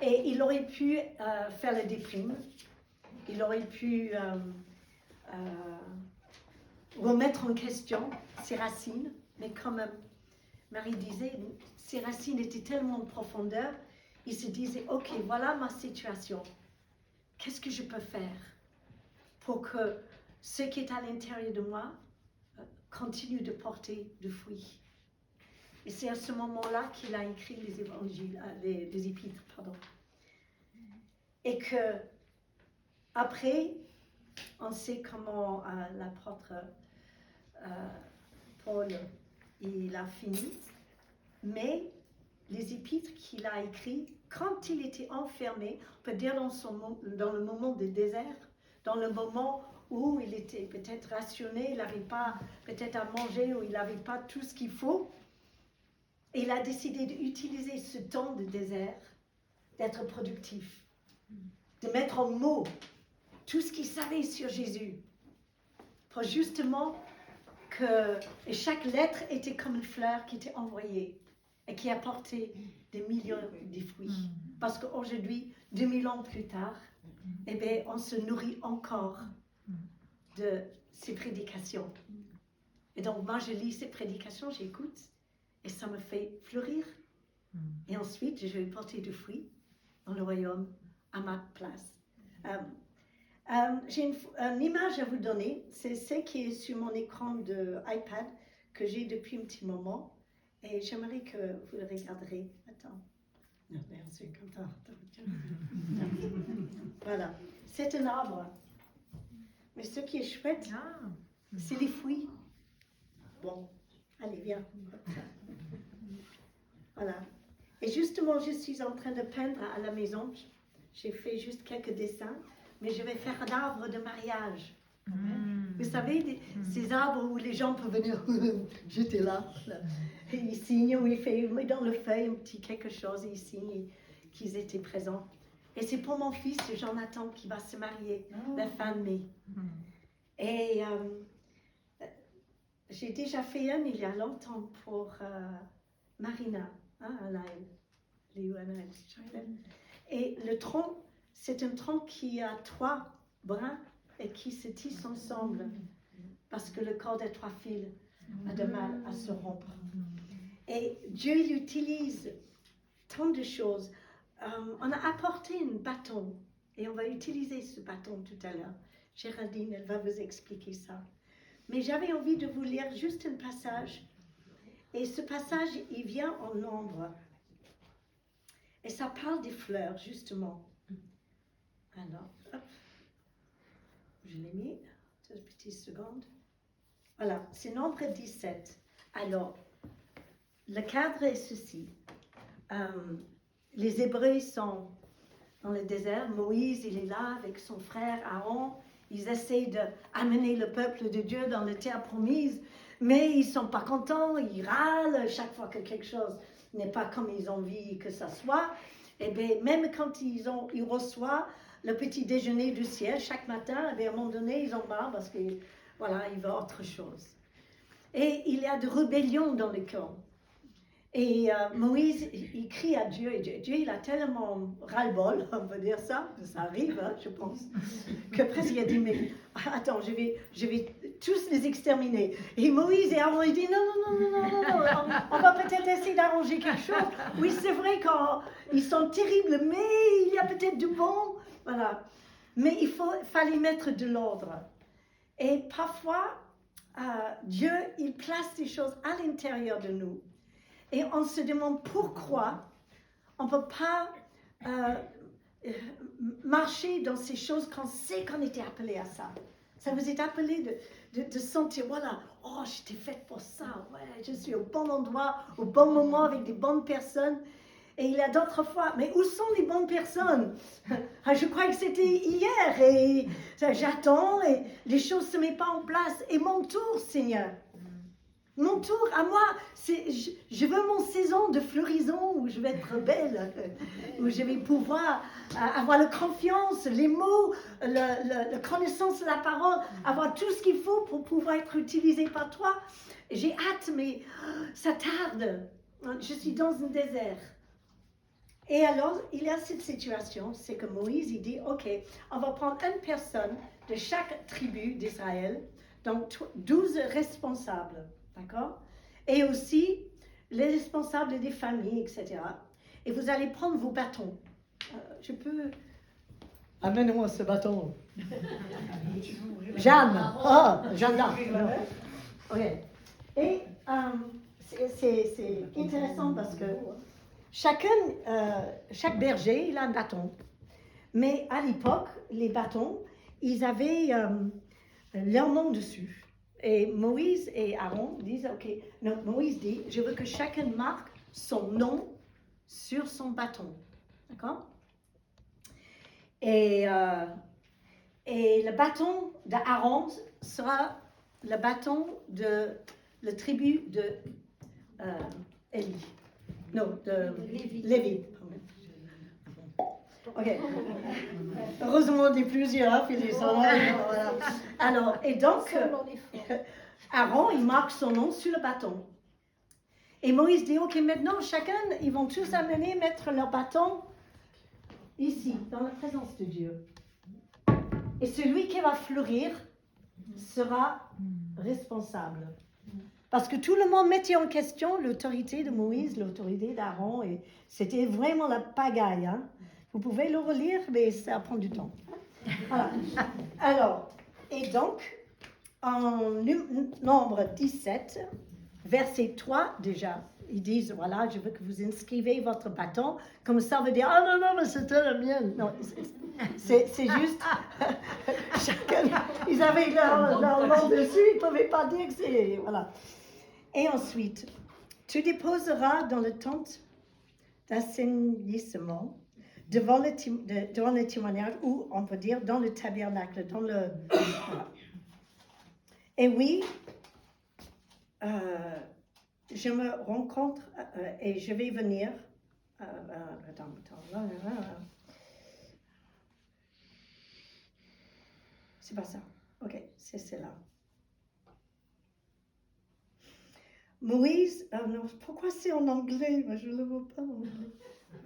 Et il aurait pu faire la déprime, il aurait pu remettre en question ses racines, mais comme Marie disait, ses racines étaient tellement en profondeur, il se disait, ok, voilà ma situation, qu'est-ce que je peux faire pour que ce qui est à l'intérieur de moi continue de porter du fruit. Et c'est à ce moment-là qu'il a écrit les évangiles, les épîtres, pardon. Et que après, on sait comment l'apôtre Paul il a fini, mais les épîtres qu'il a écrits, quand il était enfermé, on peut dire dans le moment de désert, dans le moment où il était peut-être rationné, il n'avait pas peut-être à manger, ou il n'avait pas tout ce qu'il faut, et il a décidé d'utiliser ce temps de désert, d'être productif, de mettre en mots tout ce qu'il savait sur Jésus, pour justement et chaque lettre était comme une fleur qui était envoyée et qui apportait des millions de fruits. Parce qu'aujourd'hui, 2000 ans plus tard, eh bien, on se nourrit encore de ces prédications. Et donc, moi, je lis ces prédications, j'écoute, et ça me fait fleurir. Et ensuite, je vais porter du fruit dans le royaume à ma place. J'ai une image à vous donner, c'est ce qui est sur mon écran de iPad que j'ai depuis un petit moment et j'aimerais que vous le regarderez. Attends. Non, merci, attends. Voilà, c'est un arbre. Mais ce qui est chouette, c'est les fruits. Bon, allez, viens. Voilà. Et justement, je suis en train de peindre à la maison. J'ai fait juste quelques dessins. Mais je vais faire un arbre de mariage. Vous savez, ces arbres où les gens peuvent venir, j'étais là, et ils signent, ou ils mettent dans le feuille un petit quelque chose, et ils signent qu'ils étaient présents. Et c'est pour mon fils, Jonathan, qui va se marier la fin de mai. Et j'ai déjà fait un il y a longtemps pour Marina, et le tronc, c'est un tronc qui a 3 brins et qui se tissent ensemble parce que le corps des 3 fils a de mal à se rompre. Et Dieu il utilise tant de choses. On a apporté un bâton et on va utiliser ce bâton tout à l'heure. Géraldine, elle va vous expliquer ça. Mais j'avais envie de vous lire juste un passage. Et ce passage, il vient en nombre. Et ça parle des fleurs, justement. Alors, hop, je l'ai mis, 2 petites secondes. Voilà, c'est nombre 17. Alors, le cadre est ceci. Les Hébreux sont dans le désert. Moïse, il est là avec son frère Aaron. Ils essayent d'amener le peuple de Dieu dans la terre promise, mais ils ne sont pas contents, ils râlent chaque fois que quelque chose n'est pas comme ils ont envie que ça soit. Et bien, même quand ils reçoivent le petit déjeuner du ciel chaque matin, et bien, à un moment donné, ils ont marre parce que voilà, il veut autre chose. Et il y a de rébellion dans le camp. Et Moïse, il crie à Dieu, et Dieu, il a tellement ras-le-bol, on peut dire ça arrive, hein, je pense, que presque il a dit, mais attends, je vais tous les exterminer. Et Moïse et Aaron, ils disent, non, on va peut-être essayer d'arranger quelque chose. Oui, c'est vrai qu'ils sont terribles, mais il y a peut-être du bon, voilà. Mais il fallait mettre de l'ordre. Et parfois, Dieu, il place des choses à l'intérieur de nous. Et on se demande pourquoi on ne peut pas marcher dans ces choses qu'on sait qu'on était appelé à ça. Ça vous est appelé de sentir, voilà, oh, j'étais faite pour ça, ouais, je suis au bon endroit, au bon moment, avec des bonnes personnes. Et il y a d'autres fois, mais où sont les bonnes personnes? Je crois que c'était hier, et j'attends, et les choses ne se mettent pas en place. Et mon tour, Seigneur. Mon tour, à moi, je veux mon saison de floraison où je vais être belle, où je vais pouvoir avoir la confiance, les mots, la connaissance de la parole, avoir tout ce qu'il faut pour pouvoir être utilisé par toi. J'ai hâte, mais ça tarde. Je suis dans un désert. Et alors, il y a cette situation, c'est que Moïse, il dit, OK, on va prendre une personne de chaque tribu d'Israël, donc 12 responsables. D'accord? Et aussi les responsables des familles, etc. Et vous allez prendre vos bâtons. Je peux... Amène-moi ce bâton. Jeanne. Oh, Jeanne. OK. Et c'est intéressant parce que chaque berger, il a un bâton. Mais à l'époque, les bâtons, ils avaient leur nom dessus. Et Moïse et Aaron disent, OK, non, Moïse dit, je veux que chacun marque son nom sur son bâton. D'accord? Et le bâton d'Aaron sera le bâton de la tribu de Élie. Non, de Lévi. OK. Heureusement, des plusieurs, puis les voilà. Alors, et donc, Aaron, il marque son nom sur le bâton. Et Moïse dit, OK, maintenant, chacun, ils vont tous amener, mettre leur bâton ici, dans la présence de Dieu. Et celui qui va fleurir sera responsable. Parce que tout le monde mettait en question l'autorité de Moïse, l'autorité d'Aaron, et c'était vraiment la pagaille, hein. Vous pouvez le relire, mais ça prend du temps. Voilà. Alors, et donc, en Nombre 17, verset 3 déjà, ils disent, voilà, je veux que vous inscrivez votre bâton, comme ça veut dire, ah non, non, mais c'était la mienne. Non, c'est juste, chacun, ils avaient leur nom dessus, ils ne pouvaient pas dire que c'est, voilà. Et ensuite, tu déposeras dans le tente d'assainissement, devant le témoignage, ou on peut dire dans le tabernacle, dans le... Et oui, je me rencontre et je vais venir... attends. C'est pas ça. OK, c'est celle-là. Moïse... non, pourquoi c'est en anglais? Moi, je ne le vois pas en anglais.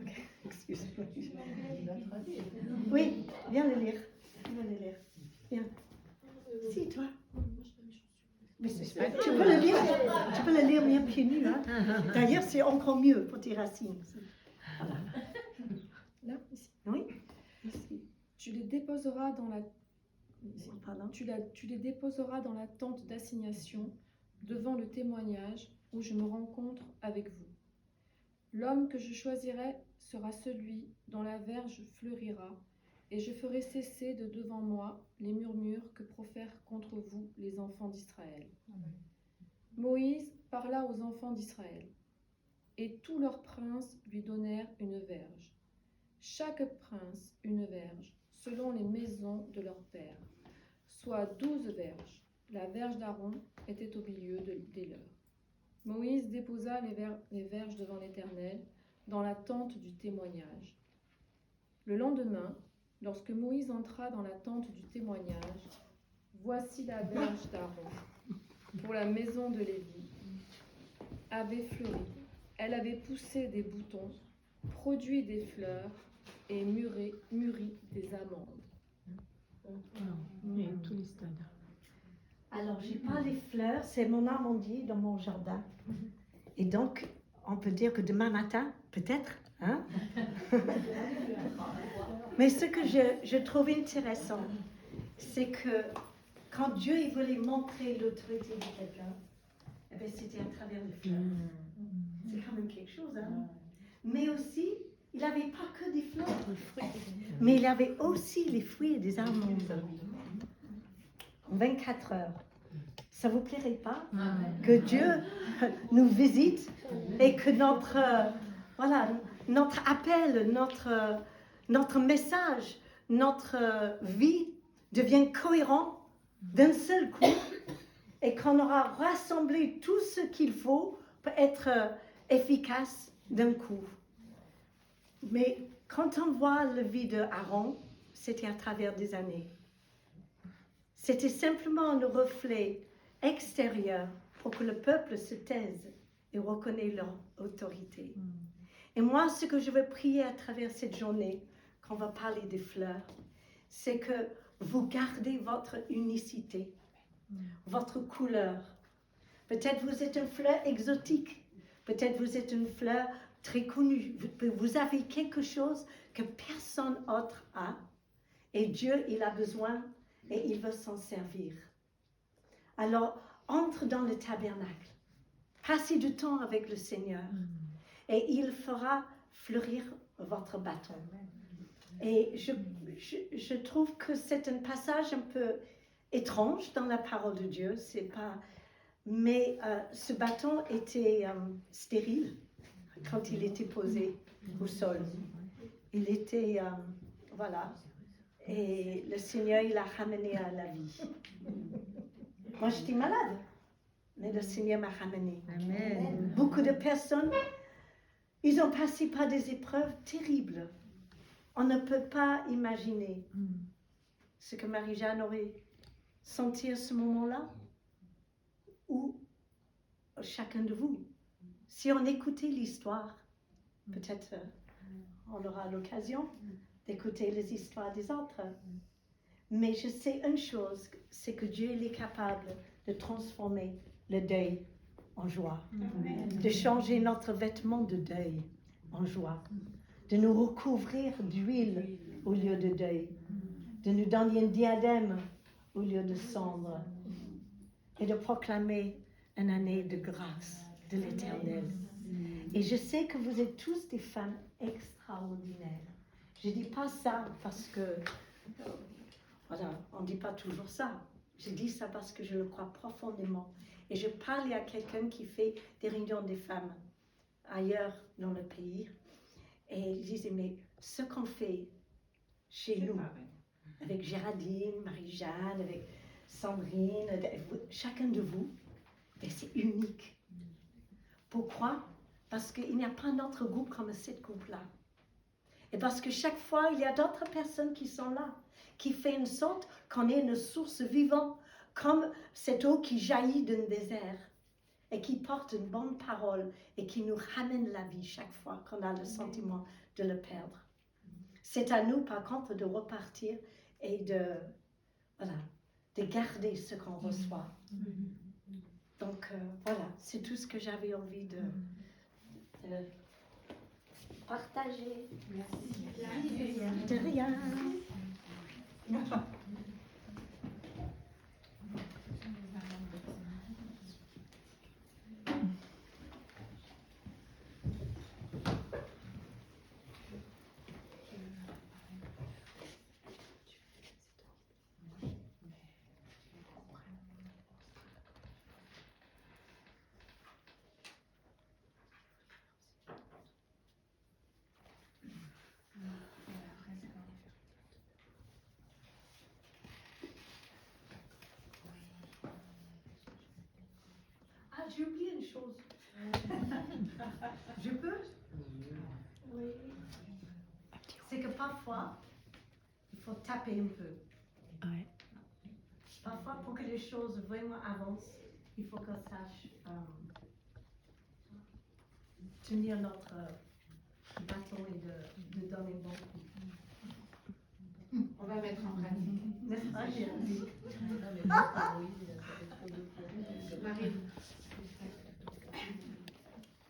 OK, excuse-moi. Oui, viens le lire. Viens. Si, toi. Mais tu peux le lire bien pieds nus. Hein? D'ailleurs, c'est encore mieux pour tes racines. Voilà. Là, ici. Oui. Ici. Tu les déposeras dans la... Tu les déposeras dans la tente d'assignation devant le témoignage où je me rencontre avec vous. L'homme que je choisirai sera celui dont la verge fleurira, et je ferai cesser de devant moi les murmures que profèrent contre vous les enfants d'Israël. Moïse parla aux enfants d'Israël, et tous leurs princes lui donnèrent une verge. Chaque prince une verge, selon les maisons de leur père, soit 12 verges. La verge d'Aaron était au milieu des leurs. Moïse déposa les verges devant l'Éternel dans la tente du témoignage. Le lendemain, lorsque Moïse entra dans la tente du témoignage, Voici la verge d'Aaron pour la maison de Lévi. Avait fleuri, elle avait poussé des boutons, produit des fleurs et mûri des amandes. Oui, tous les stades. Alors, j'ai pas les fleurs, c'est mon amandier dans mon jardin. Et donc, on peut dire que demain matin, peut-être, hein? Mais ce que je trouve intéressant, c'est que quand Dieu il voulait montrer l'autorité de quelqu'un, eh bien, c'était à travers les fleurs. C'est quand même quelque chose, hein? Mais aussi, il n'avait pas que des fleurs, mais il avait aussi les fruits et des amandes. En 24 heures. Ça vous plairait pas que Dieu nous visite et que notre appel, notre message, notre vie devienne cohérent d'un seul coup et qu'on aura rassemblé tout ce qu'il faut pour être efficace d'un coup. Mais quand on voit la vie d'Aaron, c'était à travers des années. C'était simplement un reflet extérieur pour que le peuple se taise et reconnaisse leur autorité. Et moi, ce que je veux prier à travers cette journée, quand on va parler des fleurs, c'est que vous gardez votre unicité, votre couleur. Peut-être vous êtes une fleur exotique, peut-être vous êtes une fleur très connue. Vous avez quelque chose que personne autre a, et Dieu, il a besoin et il veut s'en servir. Alors, entre dans le tabernacle, passez du temps avec le Seigneur et il fera fleurir votre bâton. Et je trouve que c'est un passage un peu étrange dans la parole de Dieu, c'est pas... mais ce bâton était stérile quand il était posé au sol. Il était, voilà, et le Seigneur, il l'a ramené à la vie. Moi, j'étais malade, mais le Seigneur m'a ramené. Amen. Beaucoup de personnes, ils ont passé par des épreuves terribles. On ne peut pas imaginer ce que Marie-Jeanne aurait senti à ce moment-là, ou chacun de vous. Si on écoutait l'histoire, peut-être on aura l'occasion d'écouter les histoires des autres. Mais je sais une chose, c'est que Dieu il est capable de transformer le deuil en joie, de changer notre vêtement de deuil en joie, de nous recouvrir d'huile au lieu de deuil, de nous donner un diadème au lieu de cendre et de proclamer une année de grâce de l'Éternel. Et je sais que vous êtes tous des femmes extraordinaires. Je ne dis pas ça parce que, voilà, on ne dit pas toujours ça. Je dis ça parce que je le crois profondément. Et je parlais à quelqu'un qui fait des réunions des femmes ailleurs dans le pays. Et il disait, mais ce qu'on fait chez nous, avec Géraldine, Marie-Jeanne, avec Sandrine, chacun de vous, c'est unique. Pourquoi? Parce qu'il n'y a pas d'autre groupe comme ce groupe-là. Et parce que chaque fois, il y a d'autres personnes qui sont là, qui font une sorte qu'on est une source vivante, comme cette eau qui jaillit d'un désert et qui porte une bonne parole et qui nous ramène la vie chaque fois qu'on a le sentiment de le perdre. C'est à nous, par contre, de repartir et de garder ce qu'on reçoit. Donc, voilà, c'est tout ce que j'avais envie de partager. Merci. De rien. Ah, j'ai oublié une chose. Je peux? Oui. C'est que parfois, il faut taper un peu. Ouais. parfois pour que les choses vraiment avancent, il faut qu'on sache tenir notre bâton et de donner bon coup. On va mettre en pratique. N'est-ce pas, Géraldine? Marie.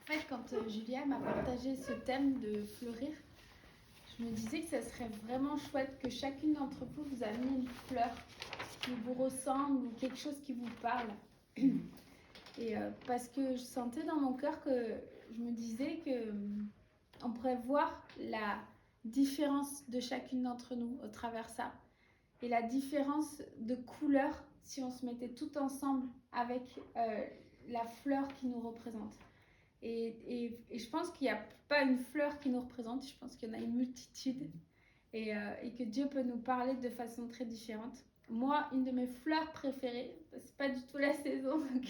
En fait, quand Julia m'a partagé ce thème de fleurir, je me disais que ça serait vraiment chouette que chacune d'entre vous vous amène une fleur qui vous ressemble ou quelque chose qui vous parle. Et parce que je sentais dans mon cœur que je me disais que on pourrait voir la différence de chacune d'entre nous au travers ça. Et la différence de couleur si on se mettait tout ensemble avec la fleur qui nous représente. Et je pense qu'il n'y a pas une fleur qui nous représente, je pense qu'il y en a une multitude et que Dieu peut nous parler de façon très différente. Moi, une de mes fleurs préférées, c'est pas du tout la saison, donc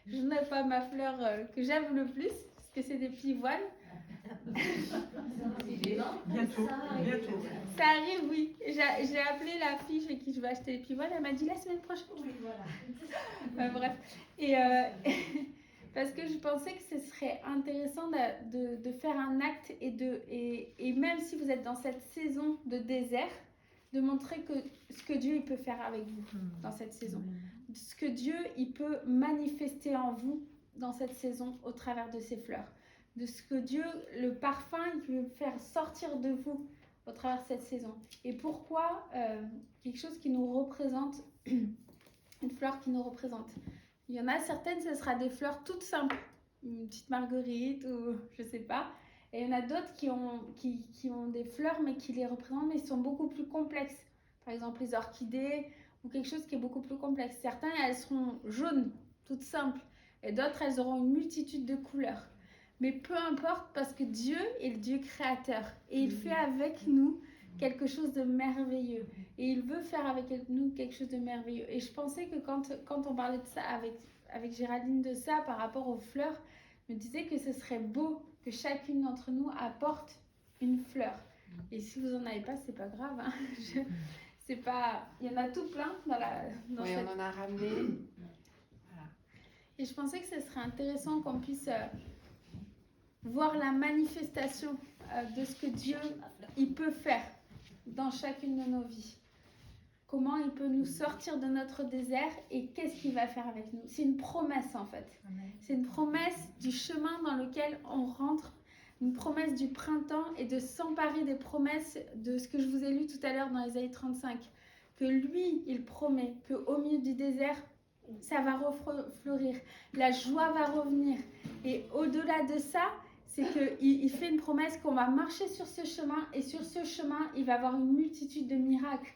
je n'ai pas ma fleur que j'aime le plus, parce que c'est des pivoines. Bientôt. Ça arrive, oui. J'ai appelé la fille chez qui je vais acheter les pivoines, elle m'a dit la semaine prochaine. Oui, voilà. Bref. Et parce que je pensais que ce serait intéressant de faire un acte et même si vous êtes dans cette saison de désert, de montrer que ce que Dieu il peut faire avec vous dans cette saison. Ce que Dieu il peut manifester en vous dans cette saison au travers de ses fleurs. De ce que Dieu, le parfum, il peut faire sortir de vous au travers de cette saison. Et pourquoi quelque chose qui nous représente, une fleur qui nous représente. Il y en a certaines, ce sera des fleurs toutes simples, une petite marguerite ou je sais pas. Et il y en a d'autres qui ont des fleurs mais qui les représentent mais sont beaucoup plus complexes. Par exemple les orchidées ou quelque chose qui est beaucoup plus complexe. Certaines, elles seront jaunes, toutes simples. Et d'autres, elles auront une multitude de couleurs. Mais peu importe parce que Dieu est le Dieu créateur. Et il fait avec nous quelque chose de merveilleux. Et il veut faire avec nous quelque chose de merveilleux. Et je pensais que quand on parlait de ça avec Géraldine de ça par rapport aux fleurs, je me disais que ce serait beau que chacune d'entre nous apporte une fleur. Et si vous en avez pas, c'est pas grave. Hein. C'est pas, il y en a tout plein dans Oui, cette... on en a ramené. Voilà. Et je pensais que ce serait intéressant qu'on puisse voir la manifestation de ce que Dieu il peut faire dans chacune de nos vies. Comment il peut nous sortir de notre désert et qu'est-ce qu'il va faire avec nous. C'est une promesse en fait. C'est une promesse du chemin dans lequel on rentre, une promesse du printemps et de s'emparer des promesses de ce que je vous ai lu tout à l'heure dans Ésaïe 35. Que lui, il promet qu'au milieu du désert, ça va refleurir, la joie va revenir. Et au-delà de ça, c'est qu'il fait une promesse qu'on va marcher sur ce chemin et sur ce chemin, il va y avoir une multitude de miracles.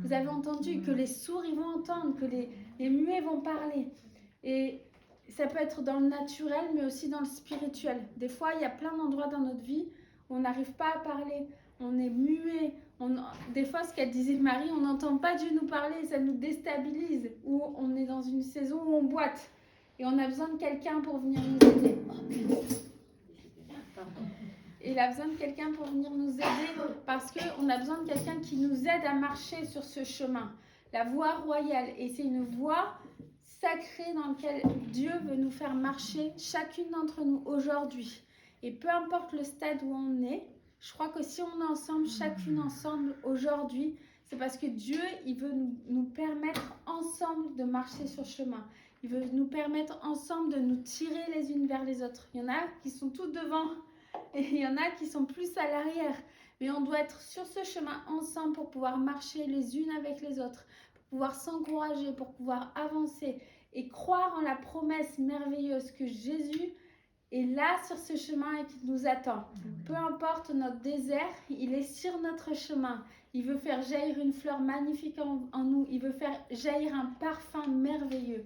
Vous avez entendu que les sourds ils vont entendre, que les muets vont parler. Et ça peut être dans le naturel, mais aussi dans le spirituel. Des fois, il y a plein d'endroits dans notre vie où on n'arrive pas à parler, on est muet. Des fois, ce qu'elle disait Marie, on n'entend pas Dieu nous parler, ça nous déstabilise. Ou on est dans une saison où on boite et on a besoin de quelqu'un pour venir nous aider. Et il a besoin de quelqu'un pour venir nous aider parce qu'on a besoin de quelqu'un qui nous aide à marcher sur ce chemin. La voie royale. Et c'est une voie sacrée dans laquelle Dieu veut nous faire marcher, chacune d'entre nous, aujourd'hui. Et peu importe le stade où on est, je crois que si on est ensemble, chacune ensemble, aujourd'hui, c'est parce que Dieu, il veut nous permettre ensemble de marcher sur ce chemin. Il veut nous permettre ensemble de nous tirer les unes vers les autres. Il y en a qui sont tout devant. Et il y en a qui sont plus à l'arrière. Mais on doit être sur ce chemin ensemble pour pouvoir marcher les unes avec les autres, pour pouvoir s'encourager, pour pouvoir avancer et croire en la promesse merveilleuse que Jésus est là sur ce chemin et qu'il nous attend. Peu importe notre désert, il est sur notre chemin. Il veut faire jaillir une fleur magnifique en nous. Il veut faire jaillir un parfum merveilleux.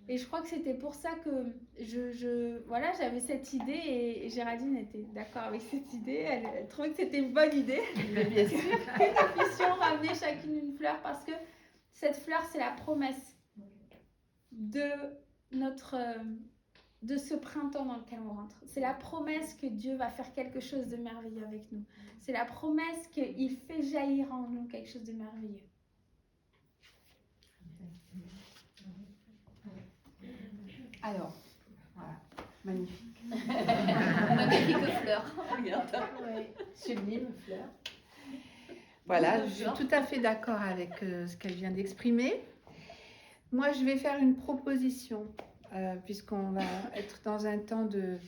Et je crois que c'était pour ça que voilà, j'avais cette idée et Géraldine était d'accord avec cette idée. Elle trouvait que c'était une bonne idée. Mais bien sûr. Que nous puissions ramener chacune une fleur parce que cette fleur, c'est la promesse de ce printemps dans lequel on rentre. C'est la promesse que Dieu va faire quelque chose de merveilleux avec nous. C'est la promesse qu'il fait jaillir en nous quelque chose de merveilleux. Alors, voilà, magnifique. Magnifique fleur. Regarde. Sublime fleur. Voilà, je suis tout à fait d'accord avec ce qu'elle vient d'exprimer. Moi, je vais faire une proposition, puisqu'on va être dans un temps de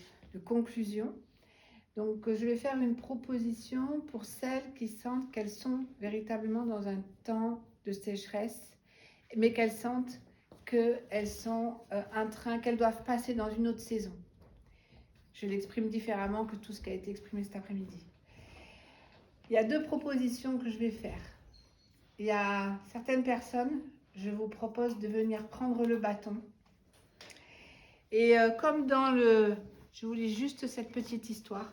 conclusion. Donc, je vais faire une proposition pour celles qui sentent qu'elles sont véritablement dans un temps de sécheresse, mais qu'elles sentent qu'elles sont un train, qu'elles doivent passer dans une autre saison. Je l'exprime différemment que tout ce qui a été exprimé cet après-midi. Il y a 2 propositions que je vais faire. Il y a certaines personnes, je vous propose de venir prendre le bâton. Et comme dans le... Je vous lis juste cette petite histoire.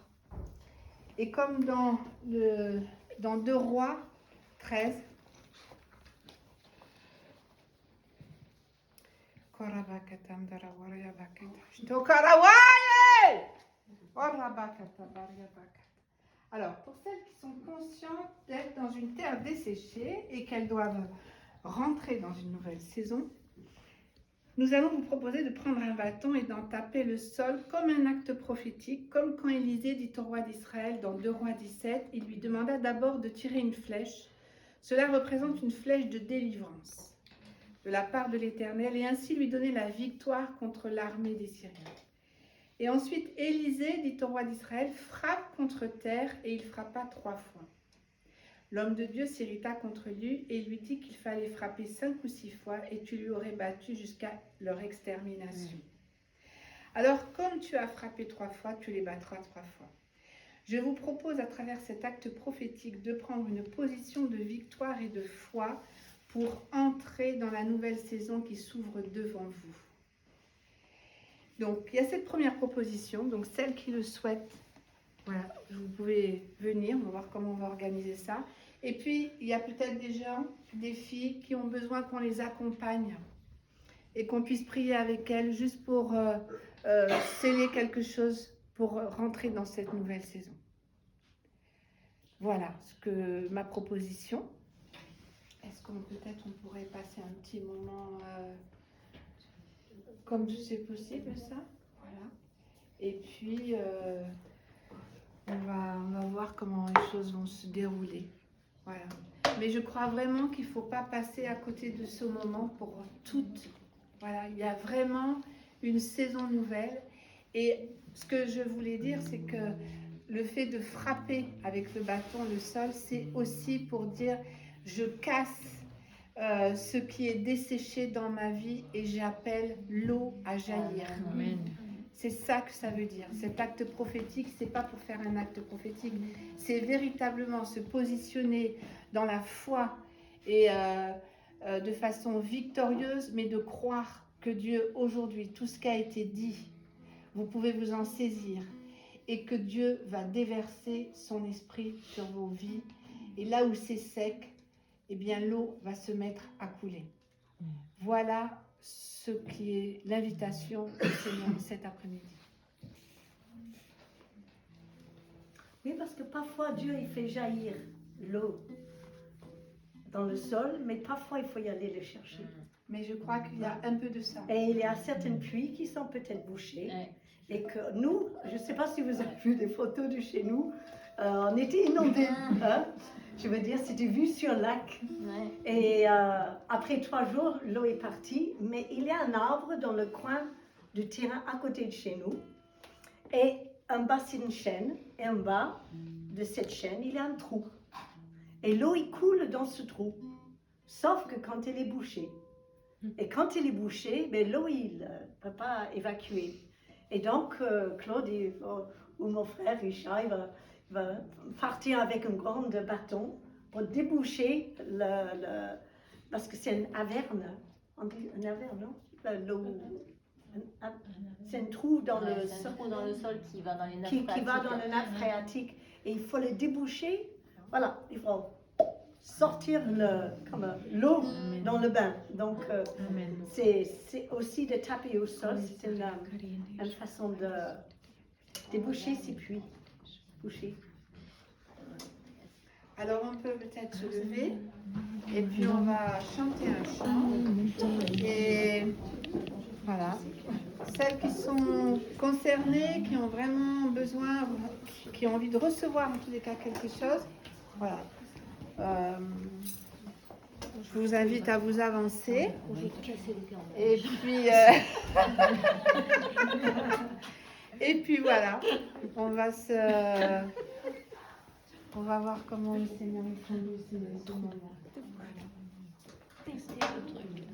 Et comme dans 2 Rois 13, alors, pour celles qui sont conscientes d'être dans une terre desséchée et qu'elles doivent rentrer dans une nouvelle saison, nous allons vous proposer de prendre un bâton et d'en taper le sol comme un acte prophétique, comme quand Élisée dit au roi d'Israël dans 2 Rois 17, il lui demanda d'abord de tirer une flèche. Cela représente une flèche de délivrance de la part de l'Éternel et ainsi lui donner la victoire contre l'armée des Syriens. Et ensuite, Élisée dit au roi d'Israël, frappe contre terre, et il frappa 3 fois. L'homme de Dieu s'irrita contre lui et lui dit qu'il fallait frapper 5 ou 6 fois et tu lui aurais battu jusqu'à leur extermination. Alors, comme tu as frappé 3 fois, tu les battras 3 fois. Je vous propose à travers cet acte prophétique de prendre une position de victoire et de foi pour entrer dans la nouvelle saison qui s'ouvre devant vous. Donc, il y a cette première proposition. Donc, celles qui le souhaitent, voilà, vous pouvez venir. On va voir comment on va organiser ça. Et puis, il y a peut-être des gens, des filles qui ont besoin qu'on les accompagne et qu'on puisse prier avec elles juste pour sceller quelque chose pour rentrer dans cette nouvelle saison. Voilà ma proposition. Est-ce qu'on pourrait passer un petit moment comme c'est possible, ça? Voilà. Et puis, on va voir comment les choses vont se dérouler. Voilà. Mais je crois vraiment qu'il ne faut pas passer à côté de ce moment pour toutes. Voilà, il y a vraiment une saison nouvelle. Et ce que je voulais dire, c'est que le fait de frapper avec le bâton le sol, c'est aussi pour dire je casse ce qui est desséché dans ma vie et j'appelle l'eau à jaillir. Amen. C'est ça que ça veut dire. Cet acte prophétique, c'est pas pour faire un acte prophétique, c'est véritablement se positionner dans la foi et de façon victorieuse, mais de croire que Dieu, aujourd'hui, tout ce qui a été dit, vous pouvez vous en saisir et que Dieu va déverser son esprit sur vos vies. Et là où c'est sec, eh bien l'eau va se mettre à couler. Voilà ce qui est l'invitation du Seigneur cet après-midi. Oui, parce que parfois Dieu il fait jaillir l'eau dans le sol, mais parfois il faut y aller le chercher. Mais je crois qu'il y a un peu de ça. Et il y a certaines puits qui sont peut-être bouchés. Et que nous, je ne sais pas si vous avez vu des photos de chez nous, on était inondés. Hein? Je veux dire, c'était vu sur le lac. Et après 3 jours, l'eau est partie. Mais il y a un arbre dans le coin du terrain à côté de chez nous. Et en bas, c'est une chaîne. Et en bas de cette chaîne, il y a un trou. Et l'eau, il coule dans ce trou. Sauf que quand elle est bouchée. Et quand elle est bouchée, ben, l'eau, il ne peut pas évacuer. Et donc, Claude ou mon frère Richard, il va partir avec un grand bâton pour déboucher parce que c'est une averne. On dit une averne, non? L'eau. C'est un trou dans le sol. Trou dans le sol qui va dans les nappes qui va dans les nappes phréatiques. Et il faut le déboucher. Voilà, il faut sortir l'eau dans le bain. Donc, c'est aussi de taper au sol. C'est une façon de déboucher ces puits. Boucher. Alors on peut peut-être se lever et puis on va chanter un chant. Et voilà. Celles qui sont concernées, qui ont vraiment besoin, qui ont envie de recevoir en tous les cas quelque chose, voilà. Je vous invite à vous avancer. Et puis, et puis voilà, on va voir comment le Seigneur est conduit ce moment. Tester le truc.